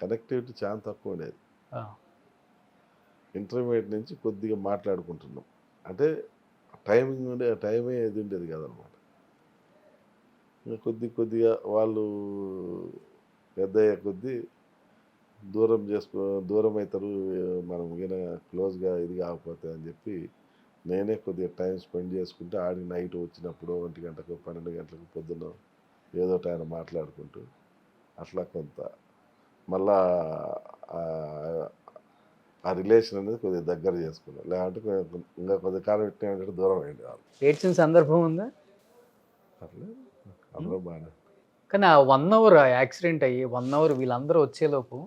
కనెక్టివిటీ చాలా తక్కువ ఉండేది. ఇంటర్మీడియట్ నుంచి కొద్దిగా మాట్లాడుకుంటున్నాం, అంటే టైమే ఇది ఉండేది కదనమాట. కొద్దిగా వాళ్ళు పెద్ద అయ్యే కొద్దీ దూరం అవుతారు, మనం ఈయన క్లోజ్గా ఇది కాకపోతే అని చెప్పి నేనే కొద్దిగా టైం స్పెండ్ చేసుకుంటే ఆడికి నైట్ వచ్చినప్పుడు 1 గంటకు 12 గంటలకు పొద్దున్న ఏదో టైం మాట్లాడుకుంటూ అట్లా కొంత మళ్ళా ఆ రిలేషన్ అనేది కొద్దిగా దగ్గర చేసుకున్నాం. లేదంటే ఇంకా కొద్ది కాలం పెట్టినట్టు దూరం అయింది వాళ్ళు. ఏడ్చిన సందర్భం ఉందా? అట్లే అందరూ బాగా. కానీ ఆ 1 hour యాక్సిడెంట్ అయ్యి 1 hour వీళ్ళందరూ వచ్చేలోపు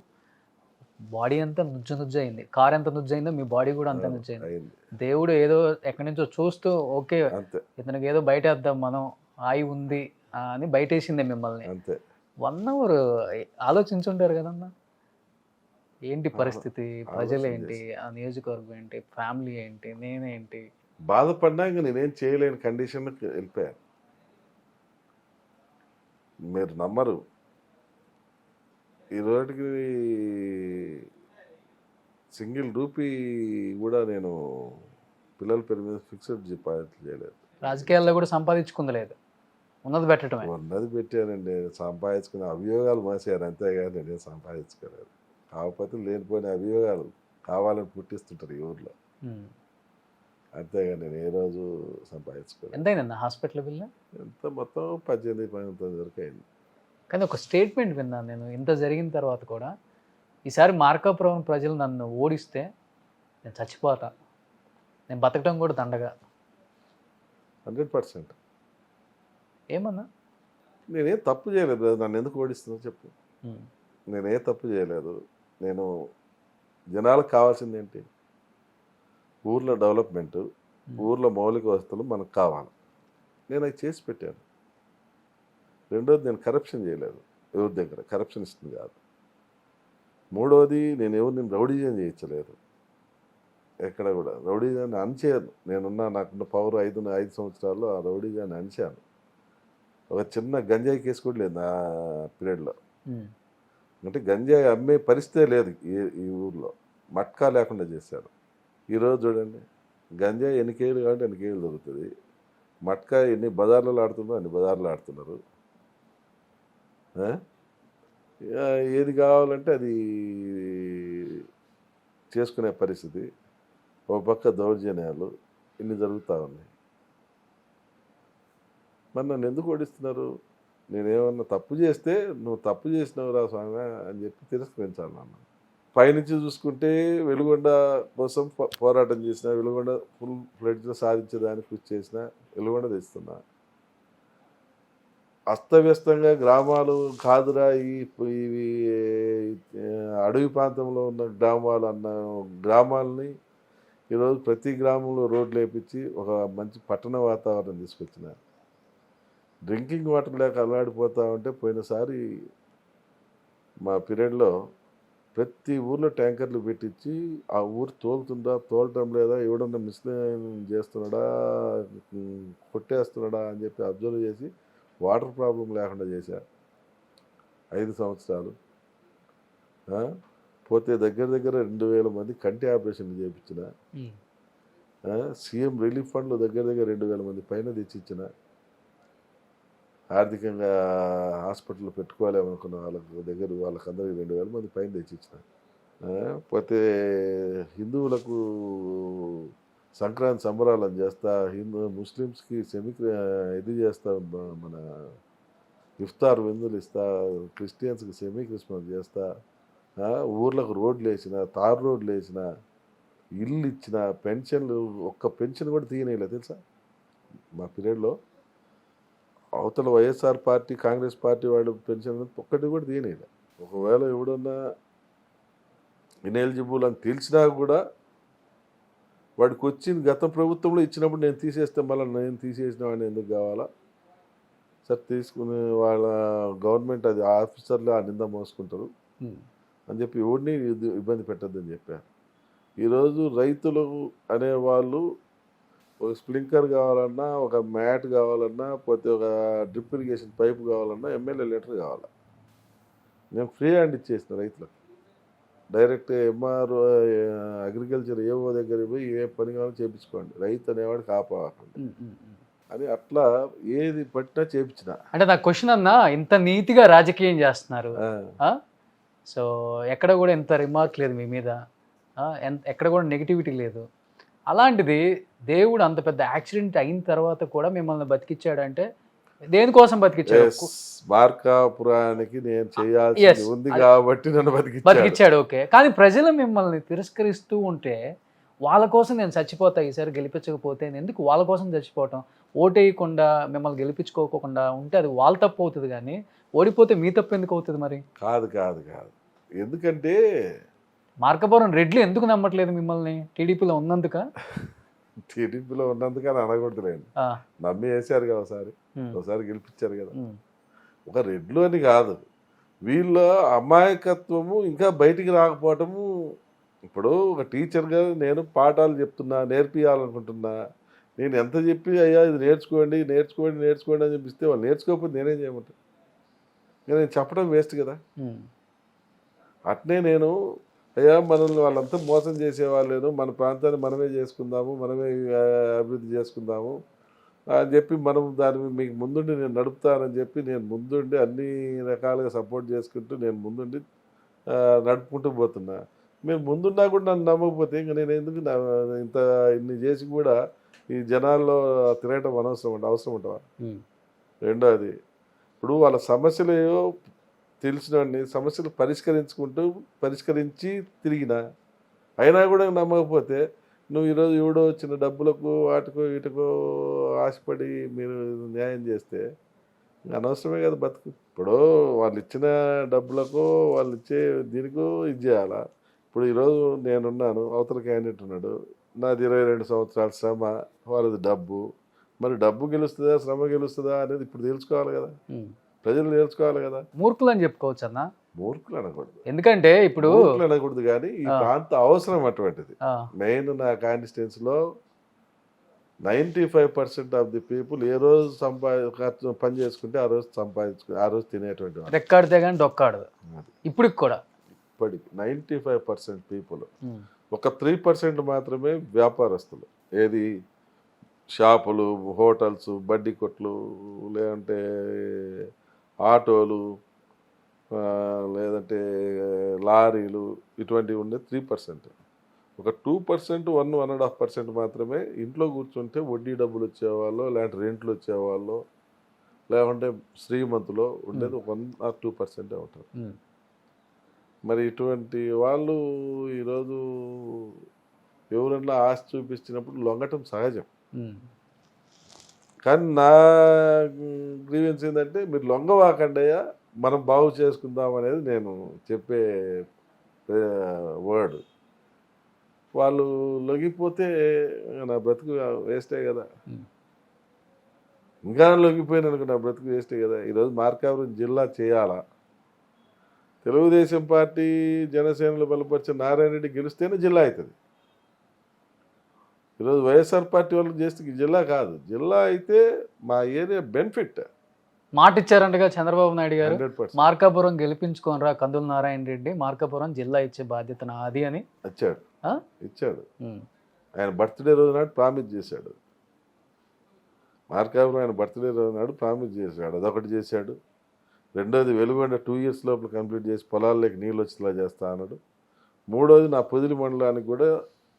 బాడీ అంతా నుజ్జు అయింది. కార్ ఎంత నుజ్జు అయిందో మీ బాడీ కూడా అంత నుజ్జు అయింది. దేవుడు ఏదో ఎక్కడి నుంచో చూస్తూ ఓకే ఇతనికి ఏదో బయటేద్దాం మనం, ఆయి ఉంది అని బయటేసిందే మిమ్మల్ని. అంతే. 1 hour ఆలోచించుంటారు కదన్నా, ఏంటి పరిస్థితి, ప్రజలు ఏంటి, ఆ నియోజకవర్గం ఏంటి, ఫ్యామిలీ ఏంటి, నేనేంటి. బాధపడినా ఇంకా నేనేం చేయలేని కండిషన్కి వెళ్ళిపోయాను. మీరు నమ్మరు, ఈ రోజుకి ₹1 కూడా నేను పిల్లల పేరు మీద ఫిక్స్డ్ డిపాజిట్ చేయలేదు. రాజకీయాల్లో కూడా సంపాదించుకుందలేదు, ఉన్నది పెట్టడమే. ఉన్నది పెట్టానండి, సంపాదించుకునే అభియోగాలు మోసాను, అంతేగాని నేనేం సంపాదించుకోలేదు. కాకపోతే లేనిపోయిన అభియోగాలు కావాలని పుట్టిస్తుంటారు ఈ ఊర్లో, అంతేగాని నేను ఏ రోజు సంపాదించుకోలేదు. ఎంతైందన్న హాస్పిటల్ బిల్? ఎంత మొత్తం 18-19 వరకు అయింది. కానీ ఒక స్టేట్మెంట్ విన్నాను నేను, ఇంత జరిగిన తర్వాత కూడా, ఈసారి మార్కాపురం ప్రజలు నన్ను ఓడిస్తే నేను చచ్చిపోతా, నేను బతకడం కూడా దండగా. 100%. ఏమన్నా? నేనేం తప్పు చేయలేదు, నన్ను ఎందుకు ఓడిస్తుందో చెప్పు. నేనే తప్పు చేయలేదు. నేను జనాలకు కావాల్సింది ఏంటి? ఊర్లో డెవలప్మెంటు, ఊర్లో మౌలిక వసతులు మనకు కావాలి, నేను అవి చేసి పెట్టాను. రెండోది, నేను కరప్షన్ చేయలేదు, ఎవరి దగ్గర కరప్షన్ ఇస్తుంది కాదు. మూడవది, నేను ఎవరిని రౌడీజం చేయించలేదు, ఎక్కడ కూడా రౌడీజాన్ని అణచేయను. నాకున్న పవర్ 5 సంవత్సరాల్లో ఆ రౌడీజాన్ని అణచాను. ఒక చిన్న గంజాయి కేసు కూడా లేదు నా పీరియడ్లో. అంటే గంజాయి అమ్మే పరిస్థితే లేదు ఈ ఊర్లో, మట్కా లేకుండా చేశాను. ఈరోజు చూడండి, గంజాయి ఎన్ని కేజీలు కాబట్టి ఎన్ని కేజీలు దొరుకుతుంది, మట్కా ఎన్ని బజార్లలో ఆడుతున్నారో అన్ని బజార్లో ఆడుతున్నారు. ఆ? ఏది కావాలంటే అది చేసుకునే పరిస్థితి. ఒక పక్క దౌర్జన్యాలు ఇన్ని జరుగుతూ ఉన్నాయి. మరి నన్ను ఎందుకు ఓడిస్తున్నారు? నేనేమన్నా తప్పు చేస్తే నువ్వు తప్పు చేసినవురా స్వామి అని చెప్పి తిరస్కరించాలి నన్ను. పైనుంచి చూసుకుంటే వెలుగొండ కోసం పోరాటం చేసిన, వెలుగొండ ఫుల్ ఫ్లెడ్జ్లో సాధించేదానికి కృషి చేసిన, వెలుగొండ తెస్తున్నా. అస్తవ్యస్తంగా గ్రామాలు కాదురా ఇవి అడవి ప్రాంతంలో ఉన్న గ్రామాలు అన్న గ్రామాలని ఈరోజు ప్రతి గ్రామంలో రోడ్లు వేపించి ఒక మంచి పట్టణ వాతావరణం తీసుకొచ్చిన. డ్రింకింగ్ వాటర్ లేక అల్లాడిపోతా ఉంటే పోయినసారి మా పీరియడ్లో ప్రతి ఊర్లో ట్యాంకర్లు పెట్టించి ఆ ఊరు తోలటం లేదా, ఎవడన్నా మిస్లీన్ చేస్తున్నాడా, కొట్టేస్తున్నాడా అని చెప్పి అబ్జర్వ్ చేసి వాటర్ ప్రాబ్లం లేకుండా చేశారు 5 సంవత్సరాలు. పోతే దగ్గర 2000 మంది కంటి ఆపరేషన్లు చేయించిన. సీఎం రిలీఫ్ ఫండ్లు దగ్గర 2000 మంది పైన తెచ్చిచ్చిన. ఆర్థికంగా హాస్పిటల్ పెట్టుకోలేమనుకున్న వాళ్ళకందరికి 2000 మంది పైన తెచ్చిచ్చిన. పోతే హిందువులకు సంక్రాంతి సంబరాలను చేస్తా, ముస్లిమ్స్కి ఇది చేస్తా, మన ఇఫ్తార్ విందులు ఇస్తా, క్రిస్టియన్స్కి సెమీ క్రిస్మస్ చేస్తా, ఊర్లకు రోడ్లు వేసిన, తారు రోడ్లు వేసిన, ఇల్లు ఇచ్చిన, పెన్షన్లు ఒక్క పెన్షన్ కూడా తీయనేలే తెలుసా మా పీరియడ్లో. అవతల వైఎస్ఆర్ పార్టీ, కాంగ్రెస్ పార్టీ వాళ్ళు పెన్షన్ ఒక్కటి కూడా తీయనేలే. ఒకవేళ ఎవడన్నా ఇనెలిజిబుల్ అని తెలిసినా కూడా వాడికి వచ్చింది గత ప్రభుత్వంలో ఇచ్చినప్పుడు నేను తీసేస్తే మళ్ళీ నేను తీసేసిన వాడిని ఎందుకు కావాలా సార్, తీసుకుని వాళ్ళ గవర్నమెంట్ అది ఆఫీసర్లు ఆ నింద మోసుకుంటారు అని చెప్పి ఎవడిని ఇబ్బంది పెట్టద్దని చెప్పారు. ఈరోజు రైతులు అనేవాళ్ళు ఒక స్ప్రింక్లర్ కావాలన్నా, ఒక మ్యాట్ కావాలన్నా, పోతే ఒక డ్రిప్ ఇరిగేషన్ పైప్ కావాలన్నా ఎమ్మెల్యే లెటర్ కావాలా. నేను ఫ్రీ హ్యాండ్ ఇచ్చేసిన రైతులకు. డైరెక్ట్ ఎంఆర్ఓ అగ్రికల్చర్ ఏవో దగ్గర పోయి ఏ పని కావాలో చేయించుకోండి, రైతు అనేవాడు కాపాడండి అని అట్లా ఏది పట్టినా చేయించిన. అంటే నా క్వశ్చన్ అన్నా, ఇంత నీతిగా రాజకీయం చేస్తున్నారు, సో ఎక్కడ కూడా ఇంత రిమార్క్ లేదు మీ మీద, ఎక్కడ కూడా నెగిటివిటీ లేదు. అలాంటిది దేవుడు అంత పెద్ద యాక్సిడెంట్ అయిన తర్వాత కూడా మిమ్మల్ని బతికిచ్చాడంటే దేనికోసం బతికిచ్చాడు? మార్కాపురానికి నేను చేయాల్సి ఉంది కాబట్టి నన్ను బతికిచ్చాడు. ఓకే, కానీ ప్రజలు మిమ్మల్ని తిరస్కరిస్తూ ఉంటే వాళ్ళ కోసం నేను చచ్చిపోతా, ఈసారి గెలిపించకపోతే ఎందుకు వాళ్ళ కోసం చచ్చిపోవటం? ఓటేయకుండా మిమ్మల్ని గెలిపించుకోకుండా ఉంటే అది వాళ్ళ తప్పు అవుతుంది, కానీ ఓడిపోతే మీ తప్పు ఎందుకు అవుతుంది? మరి కాదు, ఎందుకంటే మార్కాపురం రెడ్లు ఎందుకు నమ్మట్లేదు మిమ్మల్ని? టీడీపీలో ఉన్నందుక? టీడీపీలో ఉన్నందుకని అనకూడదులేండి, నమ్మి వేసారు కదా, ఒకసారి గెలిపించారు కదా. ఒక రెడ్లు అని కాదు, వీళ్ళ అమాయకత్వము ఇంకా బయటికి రాకపోవటము. ఇప్పుడు ఒక టీచర్గా నేను పాఠాలు చెప్తున్నా, నేర్పియాలనుకుంటున్నా. నేను ఎంత చెప్పి అయ్యా ఇది నేర్చుకోండి అని చెప్పిస్తే వాళ్ళు నేర్చుకోకపోతే నేనేం చేయమంటాను? నేను చెప్పడం వేస్ట్ కదా. అట్నే నేను అయ్యా మనల్ని వాళ్ళంతా మోసం చేసేవాళ్ళేను, మన ప్రాంతాన్ని మనమే చేసుకుందాము, మనమే అభివృద్ధి చేసుకుందాము అని చెప్పి మనం దాని మీకు ముందుండి నేను నడుపుతానని చెప్పి నేను ముందుండి అన్ని రకాలుగా సపోర్ట్ చేసుకుంటూ నేను ముందుండి నడుపుకుంటూ పోతున్నా. మీరు ముందున్నా కూడా నన్ను నమ్మకపోతే ఇంకా నేను ఎందుకు ఇన్ని చేసి కూడా ఈ జనాల్లో తిరగటం అవసరం ఉంటావా? రెండోది, ఇప్పుడు వాళ్ళ సమస్యలు ఏవో తెలిసినవాడిని సమస్యలు పరిష్కరించి తిరిగినా అయినా కూడా నమ్మకపోతే నువ్వు ఈరోజు ఎవడో వచ్చిన డబ్బులకు వాటికో వీటికో ఆశపడి మీరు న్యాయం చేస్తే అనవసరమే కదా బతుకు. ఇప్పుడు వాళ్ళు ఇచ్చిన డబ్బులకు వాళ్ళు ఇచ్చే దీనికో ఇది చేయాలా? ఇప్పుడు ఈరోజు నేనున్నాను, అవతల క్యాండిడేట్ ఉన్నాడు, నాది 22 సంవత్సరాల శ్రమ, వాళ్ళది డబ్బు. మరి డబ్బు గెలుస్తుందా శ్రమ గెలుస్తుందా అనేది ఇప్పుడు తెలుసుకోవాలి కదా, ప్రజలు నేర్చుకోవాలి కదా. మూర్ఖులు అని చెప్పుకోవచ్చు అన్న? మూర్ఖులు అనకూడదు, ఎందుకంటే ఇప్పుడు మూర్ఖులు అనకూడదు, కానీ ఈ ప్రాంత అవసరం అటువంటిది. మెయిన్ నా కాన్స్టిట్యున్సీలో 95% ఆఫ్ ది పీపుల్ ఏ రోజు పని చేసుకుంటే ఆ రోజు సంపాదించుకుని ఆ రోజు తినేటువంటి రెక్కాడితే కానీ డొక్కాడదు. ఇప్పటికి కూడా 95% పీపుల్ ఒక 3% మాత్రమే వ్యాపారస్తులు. ఏది షాపులు, హోటల్స్, బడ్డీ కొట్లు, లేదంటే ఆటోలు, లేదంటే లారీలు, ఇటువంటివి ఉండే 3%. ఒక 2%, 1.5% మాత్రమే ఇంట్లో కూర్చుంటే వడ్డీ డబ్బులు వచ్చేవాళ్ళు, లేదంటే రెంట్లు వచ్చేవాళ్ళు, లేకుంటే శ్రీమంతులో ఉండేది 1 or 2% ఉంటారు. మరి ఇటువంటి వాళ్ళు ఈరోజు ఎవరన్నా ఆశ చూపించినప్పుడు లొంగటం సహజం. కానీ నా గ్రీవెన్స్ ఏంటంటే మీరు లొంగవాకండయ్యా, మనం బాగు చేసుకుందాం అనేది నేను చెప్పే వర్డ్. వాళ్ళు లొంగిపోతే నా బ్రతుకు వేస్టే కదా. ఇంకా లొంగిపోయిన అనుకో నా బ్రతుకు వేస్టే కదా. ఈరోజు మార్కాపురం జిల్లా చేయాలా, తెలుగుదేశం పార్టీ జనసేనలు బలపరిచిన నారాయణ రెడ్డి గెలిస్తేనే జిల్లా అవుతుంది. ఈరోజు వైఎస్ఆర్ పార్టీ వాళ్ళు చేస్తే జిల్లా కాదు. జిల్లా అయితే మా ఏరియా బెనిఫిట్. మాట ఇచ్చారంటగా చంద్రబాబు నాయుడు గారు, 100%. మార్కాపురం గెలిపించుకోనరా కందుల నారాయణ రెడ్డి, మార్కాపురం జిల్లా ఇచ్చే బాధ్యత నాది అని ఇచ్చాడు. ఆయన బర్త్డే రోజు నాడు ప్రామిస్ చేశాడు. మార్కాపురం ఆయన బర్త్డే రోజు నాడు ప్రామిస్ చేశాడు. అదొకటి చేశాడు. రెండోది వెలుగొండ 2 years లోపల కంప్లీట్ చేసి పొలాల్లోకి నీళ్ళు వచ్చేలా చేస్తా అన్నాడు. మూడోది నా పొదిలి మండలానికి కూడా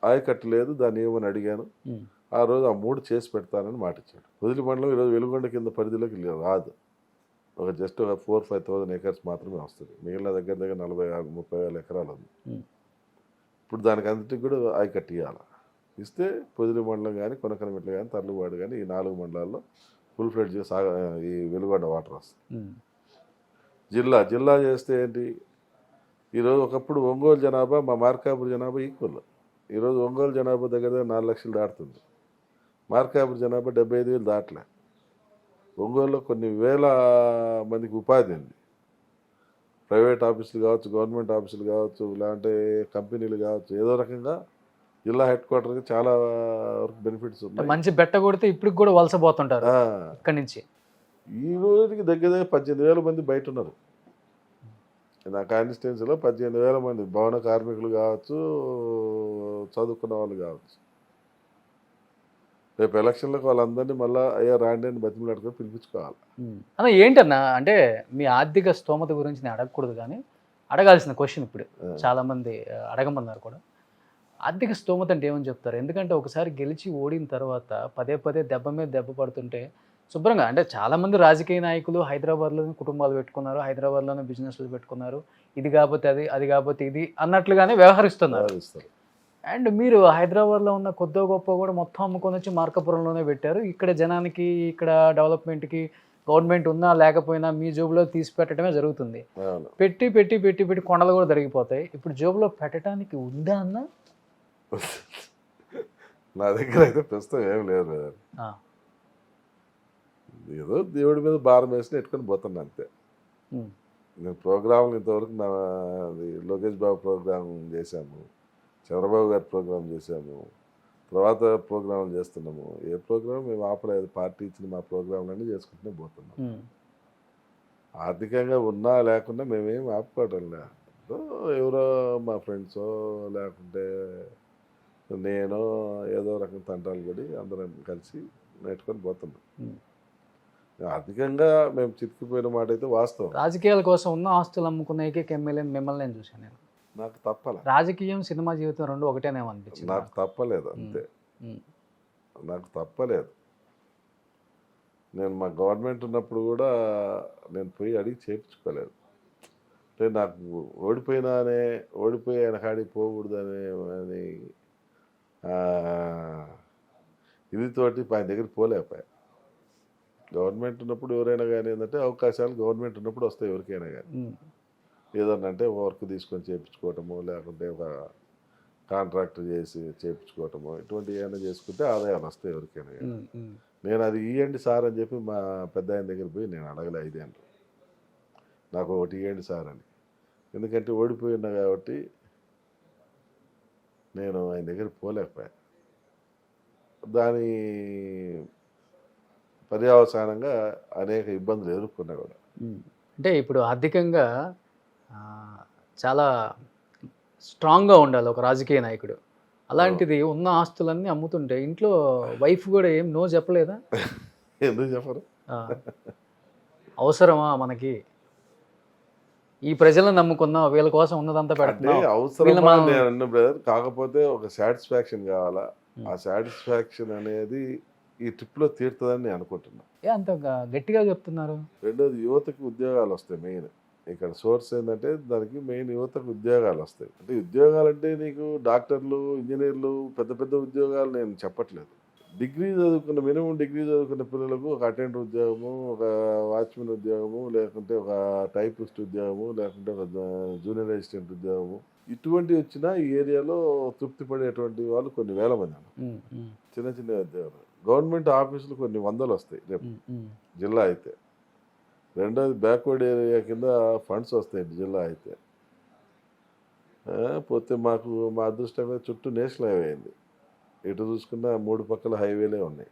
ఆయకట్టు లేదు, దాన్ని ఏమని అడిగాను. ఆ రోజు ఆ 3 చేసి పెడతానని మాట ఇచ్చాడు. పొదిలి మండలం ఈరోజు వెలుగొండ కింద పరిధిలోకి రాదు. ఒక జస్ట్ ఒక 4-5,000 acres మాత్రమే వస్తుంది. మిగిలిన దగ్గర 30,000 ఎకరాలు ఉంది. ఇప్పుడు దానికి అంతటికి కూడా ఆయకట్టు ఇవ్వాలి. ఇస్తే పొదిలి మండలం కానీ, కొనకనమిట్ల కానీ, తర్లువాడు కానీ, ఈ 4 మండలాల్లో ఫుల్ ఫ్లెడ్జ్ ఈ వెలుగొండ వాటర్ వస్తుంది. జిల్లా చేస్తే ఏంటి, ఈరోజు ఒకప్పుడు ఒంగోలు జనాభా మా మార్కాపురం జనాభా ఈక్వల్. ఈరోజు ఒంగోలు జనాభా దగ్గర 4 లక్షలు దాటుతుంది. మార్కాపురం జనాభా 75,000 దాటలే. ఒంగోలులో కొన్ని వేల మందికి ఉపాధి ఉంది. ప్రైవేట్ ఆఫీసులు కావచ్చు, గవర్నమెంట్ ఆఫీసులు కావచ్చు, లేదంటే కంపెనీలు కావచ్చు, ఏదో రకంగా జిల్లా హెడ్ క్వార్టర్కి చాలా వరకు బెనిఫిట్స్ ఉన్నాయి. మంచి బెట్ట కొడితే ఇప్పుడు కూడా వలసపోతుంటారు ఇక్కడి నుంచి. ఈ రోజుకి దగ్గర 18,000 మంది బయట ఉన్నారు. నా కాన్స్టిట్యున్సీలో 18,000 మంది భవన కార్మికులు కావచ్చు, చదువుకున్న వాళ్ళు కావచ్చు. రేపు ఎలక్షన్లకు వాళ్ళందరినీ మళ్ళీ అయ్యా రాండి అని బతిమలాడుకొని పిలిపించుకోవాలి. అన్న ఏంటన్నా అంటే మీ ఆర్థిక స్తోమత గురించి నేను అడగకూడదు, కానీ అడగాల్సిన క్వశ్చన్ ఇప్పుడు చాలామంది అడగమన్నారు కూడా. ఆర్థిక స్తోమత అంటే ఏమని చెప్తారు? ఎందుకంటే ఒకసారి గెలిచి ఓడిన తర్వాత పదే పదే దెబ్బ మీద దెబ్బ పడుతుంటే శుభ్రంగా అంటే చాలామంది రాజకీయ నాయకులు హైదరాబాద్లోనే కుటుంబాలు పెట్టుకున్నారు, హైదరాబాద్లోనే బిజినెస్లు పెట్టుకున్నారు, ఇది కాకపోతే అది, అది కాకపోతే ఇది అన్నట్లుగానే వ్యవహరిస్తున్నారు. అండ్ మీరు హైదరాబాద్లో ఉన్న కొద్దో గొప్ప కూడా మొత్తం అమ్ముకొని వచ్చి మార్కాపురంలోనే పెట్టారు. ఇక్కడ జనానికి, ఇక్కడ డెవలప్మెంట్కి గవర్నమెంట్ ఉన్నా లేకపోయినా మీ జోబులో తీసి పెట్టడమే జరుగుతుంది. పెట్టి పెట్టి పెట్టి పెట్టి కొండలు కూడా జరిగిపోతాయి. ఇప్పుడు జోబులో పెట్టడానికి ఉందా అన్న? నా దగ్గర అయితే ప్రస్తుతం ఏం లేదు. ఏదో దేవుడి మీద భారం వేసి ఎట్టుకొని పోతున్నా అంతే. నేను ప్రోగ్రాంలు ఇంతవరకు లోకేష్ బాబు ప్రోగ్రాం చేశాము, చంద్రబాబు గారి ప్రోగ్రాం చేశాము, తర్వాత ప్రోగ్రాంలు చేస్తున్నాము. ఏ ప్రోగ్రాం మేము ఆపలేదు. పార్టీ ఇచ్చిన మా ప్రోగ్రాంలన్నీ చేసుకుంటూనే పోతున్నాం. ఆర్థికంగా ఉన్నా లేకున్నా మేమేం ఆపుకోవటం లేదు. ఎవరో మా ఫ్రెండ్సో లేకుంటే నేను ఏదో రకం తంటాలు పడి అందరం కలిసి నెట్టుకొని పోతున్నాం. ఆర్థికంగా మేము చితికిపోయిన మాట అయితే వాస్తవం. రాజకీయాల కోసం ఉన్న ఆస్తులు అమ్ముకునే ఎమ్మెల్యేని మిమ్మల్ని నేను చూశాను. నేను నాకు తప్పలే. రాజకీయం సినిమా జీవితం రెండు ఒకటేనేమో అనిపించింది. నాకు తప్పలేదు, అంతే. నాకు తప్పలేదు. నేను మా గవర్నమెంట్ ఉన్నప్పుడు కూడా నేను పోయి అడిగి చేయించుకోలేదు. అంటే నాకు ఓడిపోయి ఆయన కాడికి పోకూడదనే అని ఇదితోటి ఆయన దగ్గర పోలేకపోయా. గవర్నమెంట్ ఉన్నప్పుడు ఎవరైనా కానీ ఏంటంటే అవకాశాలు గవర్నమెంట్ ఉన్నప్పుడు వస్తాయి ఎవరికైనా కానీ. ఏదన్నా అంటే వర్క్ తీసుకొని చేయించుకోవటము, లేకుంటే ఒక కాంట్రాక్ట్ చేసి చేయించుకోవటము, ఇటువంటి ఏమైనా చేసుకుంటే ఆదాయాలు వస్తాయి ఎవరికైనా కానీ. నేను అది ఇవ్వండి సార్ అని చెప్పి మా పెద్ద ఆయన దగ్గర పోయి నేను అడగలే 5 ఏళ్ళు. నాకు ఒకటి ఇవ్వండి సార్ అని. ఎందుకంటే ఓడిపోయినా కాబట్టి నేను ఆయన దగ్గర పోలేకపోయా. దాని పర్యవసానంగా అనేక ఇబ్బందులు ఎదుర్కొన్నా కూడా. అంటే ఇప్పుడు ఆర్థికంగా చాలా స్ట్రాంగ్గా ఉండాలి ఒక రాజకీయ నాయకుడు. అలాంటిది ఉన్న ఆస్తులన్నీ అమ్ముతుంటే ఇంట్లో వైఫ్ కూడా ఏం నో చెప్పలేదా? ఎందుకు చెప్పరు? అవసరమా మనకి? ఈ ప్రజలను నమ్ముకున్నాం, వీళ్ళ కోసం ఉన్నదంతా అంటే పెడుతున్నాం. అవసరమా నేను అన్న బ్రదర్, కాకపోతే ఒక సాటిస్ఫాక్షన్ కావాలా. ఆ సాటిస్ఫాక్షన్ అనేది ఈ ట్రిప్ లో తీరుతుందని నేను అనుకుంటున్నా. ఏ అంత గట్టిగా చెప్తున్నారు? రెండోది యువతకి ఉద్యోగాలు వస్తాయి. మెయిన్ ఇక్కడ సోర్స్ ఏంటంటే దానికి మెయిన్ యువతకు ఉద్యోగాలు వస్తాయి. అంటే ఉద్యోగాలు అంటే నీకు డాక్టర్లు, ఇంజనీర్లు, పెద్ద పెద్ద ఉద్యోగాలు నేను చెప్పట్లేదు. డిగ్రీ చదువుకున్న, మినిమం డిగ్రీ చదువుకున్న పిల్లలకు ఒక అటెండర్ ఉద్యోగము, ఒక వాచ్మెన్ ఉద్యోగము, లేకుంటే ఒక టైపిస్ట్ ఉద్యోగము, లేకుంటే ఒక జూనియర్ అసిస్టెంట్ ఉద్యోగము, ఇటువంటివి వచ్చినా ఈ ఏరియాలో తృప్తి పడేటువంటి వాళ్ళు కొన్ని వేల మంది అన్నారు. చిన్న చిన్న ఉద్యోగాలు. గవర్నమెంట్ ఆఫీసులు కొన్ని వందలు వస్తాయి రేపు జిల్లా అయితే. రెండోది బ్యాక్వర్డ్ ఏరియా కింద ఫండ్స్ వస్తాయి జిల్లా అయితే. పోతే మాకు మా అదృష్టంగా చుట్టూ నేషనల్ హైవే అయింది. ఎటు చూసుకున్న 3 పక్కల హైవేలే ఉన్నాయి.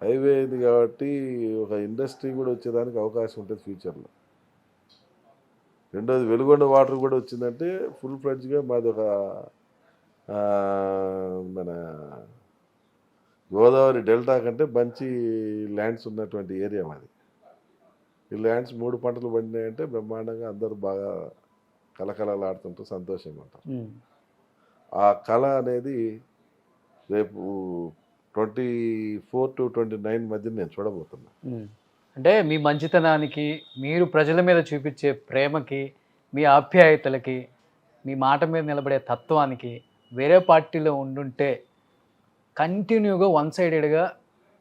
హైవే అయింది కాబట్టి ఒక ఇండస్ట్రీ కూడా వచ్చేదానికి అవకాశం ఉంటుంది ఫ్యూచర్లో. రెండోది వెలుగొండ వాటర్ కూడా వచ్చిందంటే ఫుల్ ఫ్లెడ్జ్గా మాది ఒక మన గోదావరి డెల్టా కంటే మంచి ల్యాండ్స్ ఉన్నటువంటి ఏరియా మాది. ఈ ల్యాండ్స్ 3 పంటలు పండినాయంటే బ్రహ్మాండంగా అందరూ బాగా కలకలలాడుతుంటూ సంతోషంగా ఉంటారు. ఆ కళ అనేది రేపు 24 to 29 మధ్య నేను చూడబోతున్నా. అంటే మీ మంచితనానికి, మీరు ప్రజల మీద చూపించే ప్రేమకి, మీ ఆప్యాయతలకి, మీ మాట మీద నిలబడే తత్వానికి వేరే పార్టీలో ఉండుంటే కంటిన్యూగా వన్ సైడెడ్గా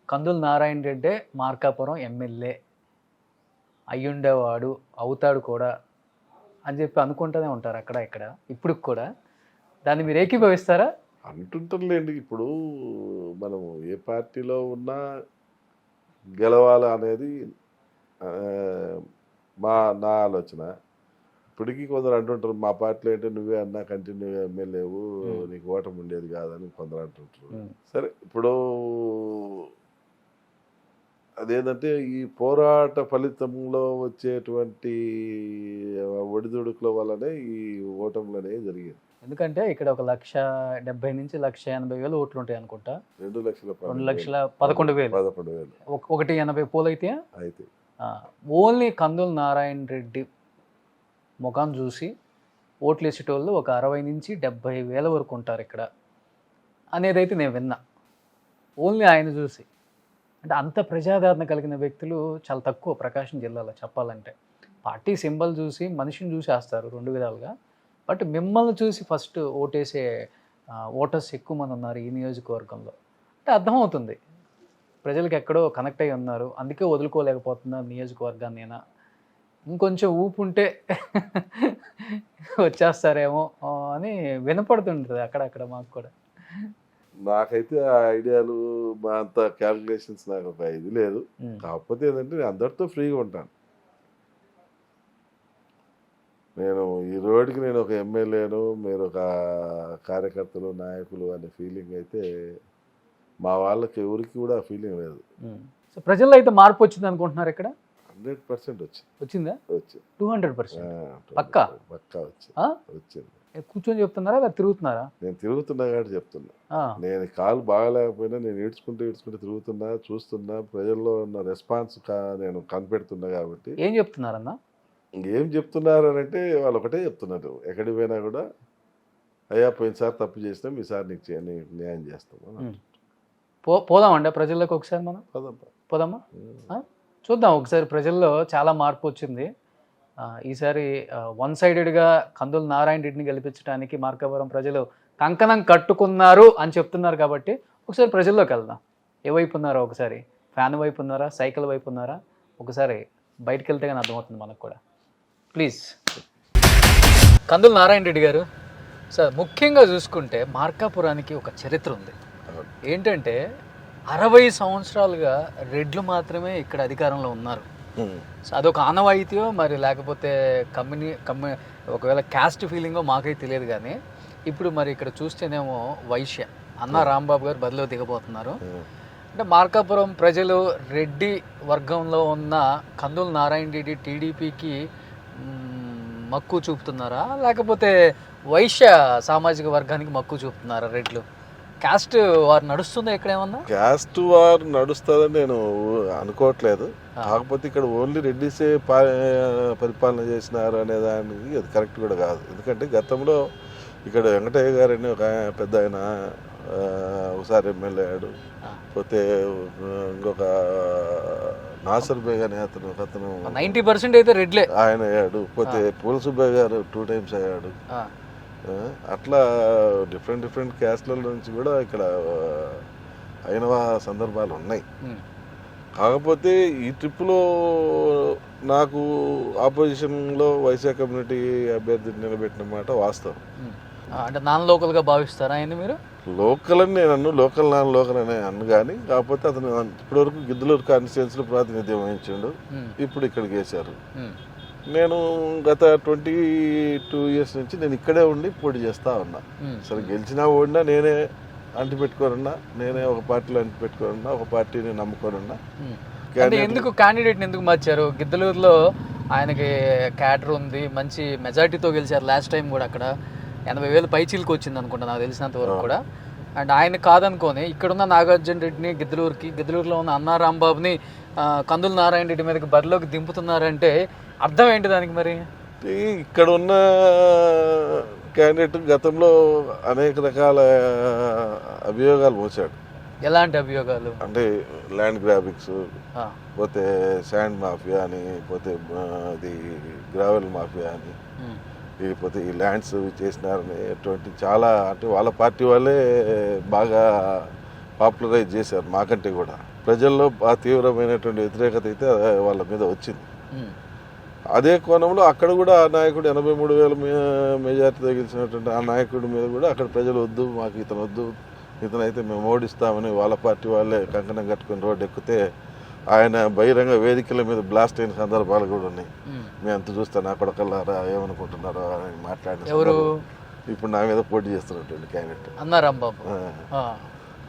కందుల నారాయణ రెడ్డే మార్కాపురం ఎమ్మెల్యే అయ్యుండేవాడు, అవుతాడు కూడా అని చెప్పి అనుకుంటూనే ఉంటారు అక్కడ ఇక్కడ ఇప్పుడు కూడా. దాన్ని మీరు ఏకీభవిస్తారా? అంటుంటారులేండి. ఇప్పుడు మనము ఏ పార్టీలో ఉన్నా గెలవాలా అనేది నా ఆలోచన. ఇప్పటికీ కొందరు అంటుంటారు మా పార్టీలో ఏంటంటే నువ్వే అన్నా కంటిన్యూగా ఎమ్మెల్యేవు, నీకు ఓటమి ఉండేది కాదని కొందరు అంటుంటారు. సరే, ఇప్పుడు అదేంటంటే ఈ పోరాట ఫలితంలో వచ్చేటువంటి ఒడిదుడుకుల వల్లనే ఈ ఓటములు అనేవి జరిగింది. ఎందుకంటే ఇక్కడ 1,70,000 నుంచి 1,80,000 ఓట్లు ఉంటాయి అనుకుంటా. 2,11,000 180 పోల్ అయితే ఓన్లీ కందుల నారాయణ రెడ్డి ముఖం చూసి ఓట్లు వేసేటోళ్ళు ఒక 60,000 నుంచి 70,000 వరకు ఉంటారు ఇక్కడ అనేదైతే నేను విన్నా. ఓన్లీ ఆయన చూసి. అంటే అంత ప్రజాదరణ కలిగిన వ్యక్తులు చాలా తక్కువ ప్రకాశం జిల్లాలో చెప్పాలంటే. పార్టీ సింబల్ చూసి, మనిషిని చూసి వేస్తారు 2 విధాలుగా. బట్ మిమ్మల్ని చూసి ఫస్ట్ ఓటేసే ఓటర్స్ ఎక్కువ మంది ఉన్నారు ఈ నియోజకవర్గంలో. అంటే అర్థమవుతుంది ప్రజలకు ఎక్కడో కనెక్ట్ అయ్యి ఉన్నారు, అందుకే వదులుకోలేకపోతున్నారు నియోజకవర్గాన్ని. అయినా ఇంకొంచెం ఊపు ఉంటే వచ్చేస్తారేమో అని వినపడుతుంటుంది అక్కడక్కడ మాకు కూడా. నాకైతే ఆ ఐడియాలు, మా అంత క్యాలిక్యులేషన్స్ నాకు ఒక ఇది లేదు. కాకపోతే ఏంటంటే నేను అందరితో ఫ్రీగా ఉంటాను. నేను ఈ రోడ్డుకి నేను ఒక ఎమ్మెల్యేను, మీరు ఒక కార్యకర్తలు, నాయకులు అనే ఫీలింగ్ అయితే మా వాళ్ళకి ఎవరికి కూడా ఆ ఫీలింగ్ లేదు. సో ప్రజల్లో అయితే మార్పు వచ్చింది అనుకుంటున్నారు ఇక్కడ? 100% వచ్చిందా? వచ్చింది. 200% పక్కా వచ్చింది. కూర్చొని చెప్తున్నారా లేదా తిరుగుతున్నారా? నేను తిరుగుతున్నా కాబట్టి చెప్తున్నా. నేను కాలు బాగాలేకపోయినా నేను ఈడ్చుకుంటూ తిరుగుతున్నా, చూస్తున్నా, ప్రజల్లో ఉన్న రెస్పాన్స్ నేను కనిపెడుతున్నా కాబట్టి. ఏం చెప్తున్నారన్నా? ఏం చెప్తున్నారు అని అంటే వాళ్ళు ఒకటే చెప్తున్నారు, ఎక్కడికి పోయినా కూడా అయ్యా పోయినసారి తప్పు చేసినాం, ఈసారి నీకు న్యాయం చేస్తాం. పోదామండి ప్రజల్లోకి ఒకసారి మనం. పోదామా? చూద్దాం ఒకసారి. ప్రజల్లో చాలా మార్పు వచ్చింది ఈసారి. వన్ సైడెడ్గా కందుల నారాయణ రెడ్డిని గెలిపించడానికి మార్కాపురం ప్రజలు కంకణం కట్టుకున్నారు అని చెప్తున్నారు కాబట్టి ఒకసారి ప్రజల్లోకి వెళ్దాం. ఏ వైపు ఉన్నారో ఒకసారి, ఫ్యాన్ వైపు ఉన్నారా, సైకిల్ వైపు ఉన్నారా, ఒకసారి బయటకు వెళ్తే కానీ అర్థమవుతుంది మనకు కూడా. ప్లీజ్. కందుల నారాయణ రెడ్డి గారు సార్, ముఖ్యంగా చూసుకుంటే మార్కాపురానికి ఒక చరిత్ర ఉంది. ఏంటంటే 60 సంవత్సరాలుగా రెడ్లు మాత్రమే ఇక్కడ అధికారంలో ఉన్నారు. సో అదొక ఆనవాయితీయో మరి లేకపోతే ఒకవేళ క్యాస్ట్ ఫీలింగో మాకైతే తెలియదు. కానీ ఇప్పుడు మరి ఇక్కడ చూస్తేనేమో వైశ్య అన్న రాంబాబు గారు బదిలో దిగబోతున్నారు. అంటే మార్కాపురం ప్రజలు రెడ్డి వర్గంలో ఉన్న కందుల నారాయణ రెడ్డి టీడీపీకి మక్కువ చూపుతున్నారా, లేకపోతే వైశ్య సామాజిక వర్గానికి మక్కువ చూపుతున్నారు రెడ్లు. క్యాస్ట్ వారు నడుస్తుందా ఇక్కడ ఏమన్నా? క్యాస్ట్ వార్ నడుస్తుందని నేను అనుకోవట్లేదు. కాకపోతే ఇక్కడ ఓన్లీ రెడ్డిసే పరిపాలన చేసినారు అనే దానికి అది కరెక్ట్ కూడా కాదు. ఎందుకంటే గతంలో ఇక్కడ వెంకటయ్య గారు అని ఒక పెద్ద ఆయన ఒకసారి ఎమ్మెల్యే అయ్యాడు. పోతే ఇంకొక నాసర్ బేగ్ అనే అతను 90% అయితే రెడ్లే ఆయన అయ్యాడు. పోతే పూల సుబ్బయ్య గారు 2 times అయ్యాడు. అట్లా డిఫరెంట్ క్యాస్ట్ల నుంచి కూడా ఇక్కడ అయిన సందర్భాలు ఉన్నాయి. కాకపోతే ఈ ట్రిప్లో నాకు ఆపోజిషన్లో వైశ్య కమ్యూనిటీ అభ్యర్థిని నిలబెట్టిన మాట వాస్తవం. అంటే నాన్ లోకల్గా భావిస్తారా ఆయన మీరు? లోకల్ అని నేను అన్ను, లోకల్ నాన్ లోకల్ అని అన్ను. కానీ కాకపోతే అతను ఇప్పటివరకు గిద్దలూరు కాన్స్టిట్యున్సీలో ప్రాతినిధ్యం వహించాడు. ఇప్పుడు ఇక్కడికి వేశారు. నేను గత 22 years నుంచి నేను ఇక్కడే ఉండి పోటీ చేస్తా ఉన్నా. సరే గెలిచినా ఓడినా నేనే అంటి పెట్టుకోనున్నా, నేనే ఒక పార్టీలో అంటి పెట్టుకోనున్నా, ఒక పార్టీని నమ్ముకోనున్నా. ఎందుకు క్యాండిడేట్ని ఎందుకు మార్చారు? గిద్దలూరులో ఆయనకి క్యాడర్ ఉంది, మంచి మెజార్టీతో గెలిచారు లాస్ట్ టైం కూడా. అక్కడ 80,000 పైచీలకు వచ్చింది అనుకుంటా నాకు తెలిసినంత వరకు కూడా. అండ్ ఆయన కాదనుకోని ఇక్కడున్న నాగార్జున రెడ్డిని గిద్దలూరులో ఉన్న అన్నా రాంబాబుని కందుల నారాయణ రెడ్డి మీదకి బరిలోకి దింపుతున్నారంటే అర్థం ఏంటి దానికి? మరి ఇక్కడ ఉన్న క్యాండిడేట్ గతంలో అనేక రకాల అభియోగాలు మోసాడు. ఎలాంటి అభియోగాలు? అంటే ల్యాండ్ గ్రాబింగ్స్, పోతే శాండ్ మాఫియా అని, పోతే అది గ్రావెల్ మాఫియా అని, లేకపోతే ఈ ల్యాండ్స్ చేసినారని అటువంటి చాలా, అంటే వాళ్ళ పార్టీ వాళ్ళే బాగా పాపులరైజ్ చేశారు మాకంటే కూడా. ప్రజల్లో బాగా తీవ్రమైనటువంటి వ్యతిరేకత అయితే వాళ్ళ మీద వచ్చింది. అదే కోణంలో అక్కడ కూడా ఆ నాయకుడు 83,000 మెజార్టీతో గెలిచినటువంటి ఆ నాయకుడి మీద కూడా అక్కడ ప్రజలు వద్దు, మాకు ఇతను వద్దు, ఇతనైతే మేము ఓడిస్తామని వాళ్ళ పార్టీ వాళ్ళే కంకణం కట్టుకుని రోడ్డు ఎక్కితే ఆయన బహిరంగ వేదికల మీద బ్లాస్ట్ అయిన సందర్భాలు కూడా ఉన్నాయి. మేము అంత చూస్తే నా కొడకల్లారా ఏమనుకుంటున్నారో అని మాట్లాడిన ఇప్పుడు నా మీద పోటీ చేస్తున్నటువంటి క్యాండిడేట్ అన్నా రాంబాబు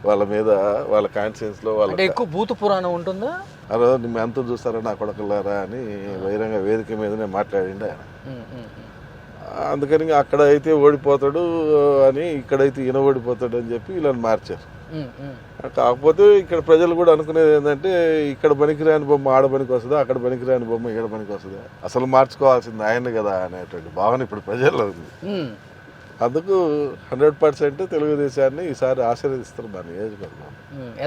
వాళ్ళ మీద, వాళ్ళ కాన్స్టిట్యుయెన్సీ లో వాళ్ళ ఎక్కువ భూత పురాణం ఉంటుందా? ఆ రోజు మేము ఎంత చూస్తారా నా కొడకల్లారా అని బహిరంగ వేదిక మీదనే మాట్లాడిండు ఆయన. అందుకని అక్కడ అయితే ఓడిపోతాడు అని, ఇక్కడైతే ఈయన ఓడిపోతాడు అని చెప్పి వీళ్ళని మార్చారు. కాకపోతే ఇక్కడ ప్రజలు కూడా అనుకునేది ఏంటంటే ఇక్కడ పనికిరాని బొమ్మ ఆడ పనికి వస్తుందా, అక్కడ పనికిరాని బొమ్మ ఈడ పనికి వస్తుందా, అసలు మార్చుకోవాల్సింది ఆయన కదా అనేటువంటి భావన ఇప్పుడు ప్రజల్లో ఉంది. అందుకు 100% తెలుగుదేశాన్ని ఈసారి ఆశీర్వదిస్తారు మా నియోజకవర్గం.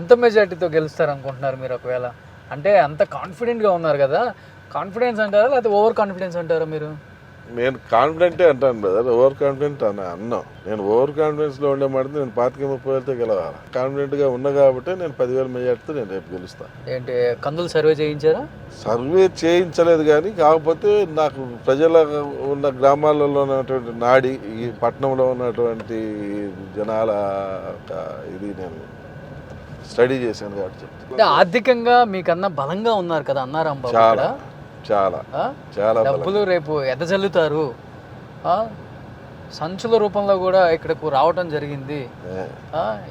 ఎంత మెజార్టీతో గెలుస్తారు అనుకుంటున్నారు మీరు? ఒకవేళ అంటే అంత కాన్ఫిడెంట్గా ఉన్నారు కదా, కాన్ఫిడెన్స్ అంటారా లేకపోతే ఓవర్ కాన్ఫిడెన్స్ అంటారా మీరు? నేను కాన్ఫిడెంటే అంటాను బ్రదర్, ఓవర్ కాన్ఫిడెంట్ అన్నా. నేను ఓవర్ కాన్ఫిడెన్స్లో ఉండే మాట నేను 25-30,000తో గెలవాలి. కాన్ఫిడెంట్గా ఉన్నా కాబట్టి నేను 10,000 మెజార్టీతో నేను రేపు గెలుస్తాను. ఏంటి కందులు సర్వే చేయించారా? సర్వే చేయించలేదు కానీ కాకపోతే నాకు ప్రజల ఉన్న గ్రామాలలో ఉన్నటువంటి నాడి, ఈ పట్టణంలో ఉన్నటువంటి జనాల ఇది నేను స్టడీ చేశాను కాబట్టి చెప్తాను. ఆర్థికంగా మీకన్నా బలంగా ఉన్నారు కదా అన్నా రాంబాబు? చాలా చాలా చాలా డబ్బులు రేపు ఎదజల్లుతారు, సంచుల రూపంలో కూడా ఇక్కడకు రావడం జరిగింది,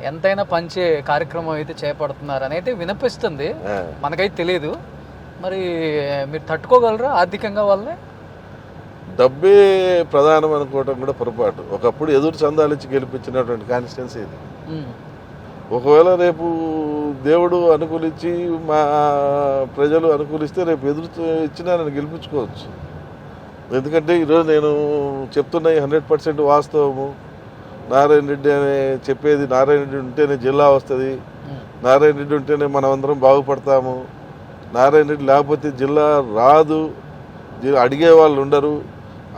ఎంతైనా పంచే కార్యక్రమం అయితే చేపడుతున్నారు అని అయితే వినిపిస్తుంది. మనకైతే తెలియదు. మరి మీరు తట్టుకోగలరా ఆర్థికంగా వాళ్ళని? డబ్బే ప్రధానం అనుకోవడం కూడా పొరపాటు. ఒకప్పుడు ఎదురు చందాలు ఇచ్చి గెలిపించినటువంటి కాన్స్టిట్యున్సీ ఇది. ఒకవేళ రేపు దేవుడు అనుకూలించి మా ప్రజలు అనుకూలిస్తే రేపు ఎదురు ఇచ్చినా నేను గెలిపించుకోవచ్చు. ఎందుకంటే ఈరోజు నేను చెప్తున్న 100% వాస్తవము. నారాయణ రెడ్డి అనే చెప్పేది, నారాయణ రెడ్డి ఉంటేనే జిల్లా వస్తుంది, నారాయణ రెడ్డి ఉంటేనే మనం అందరం బాగుపడతాము, నారాయణ రెడ్డి లేకపోతే జిల్లా రాదు, అడిగే వాళ్ళు ఉండరు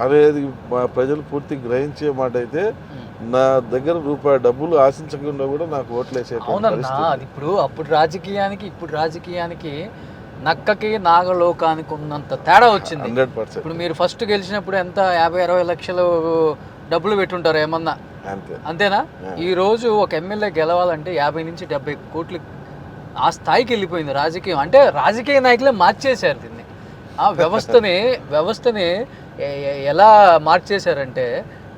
అనేది మా ప్రజలు పూర్తి గ్రహించే మాట అయితే నా దగ్గర రూపాయి డబ్బులు ఆశించకుండా కూడా నాకు ఓట్లేసేటువంటి. ఇప్పుడు అప్పుడు రాజకీయానికి ఇప్పుడు రాజకీయానికి నక్కకి నాగలోకానికి ఉన్నంత తేడా వచ్చింది. 100%. ఇప్పుడు మీరు ఫస్ట్ గెలిచినప్పుడు ఎంత 50-60 లక్షలు డబ్బులు పెట్టుంటారు ఏమన్నా, అంతేనా? ఈ రోజు ఒక ఎమ్మెల్యే గెలవాలంటే 50 నుంచి 70 కోట్లు ఆ స్థాయికి వెళ్ళిపోయింది రాజకీయం. అంటే రాజకీయ నాయకులే మార్చేశారు దీన్ని. ఆ వ్యవస్థని ఎలా మార్చేశారంటే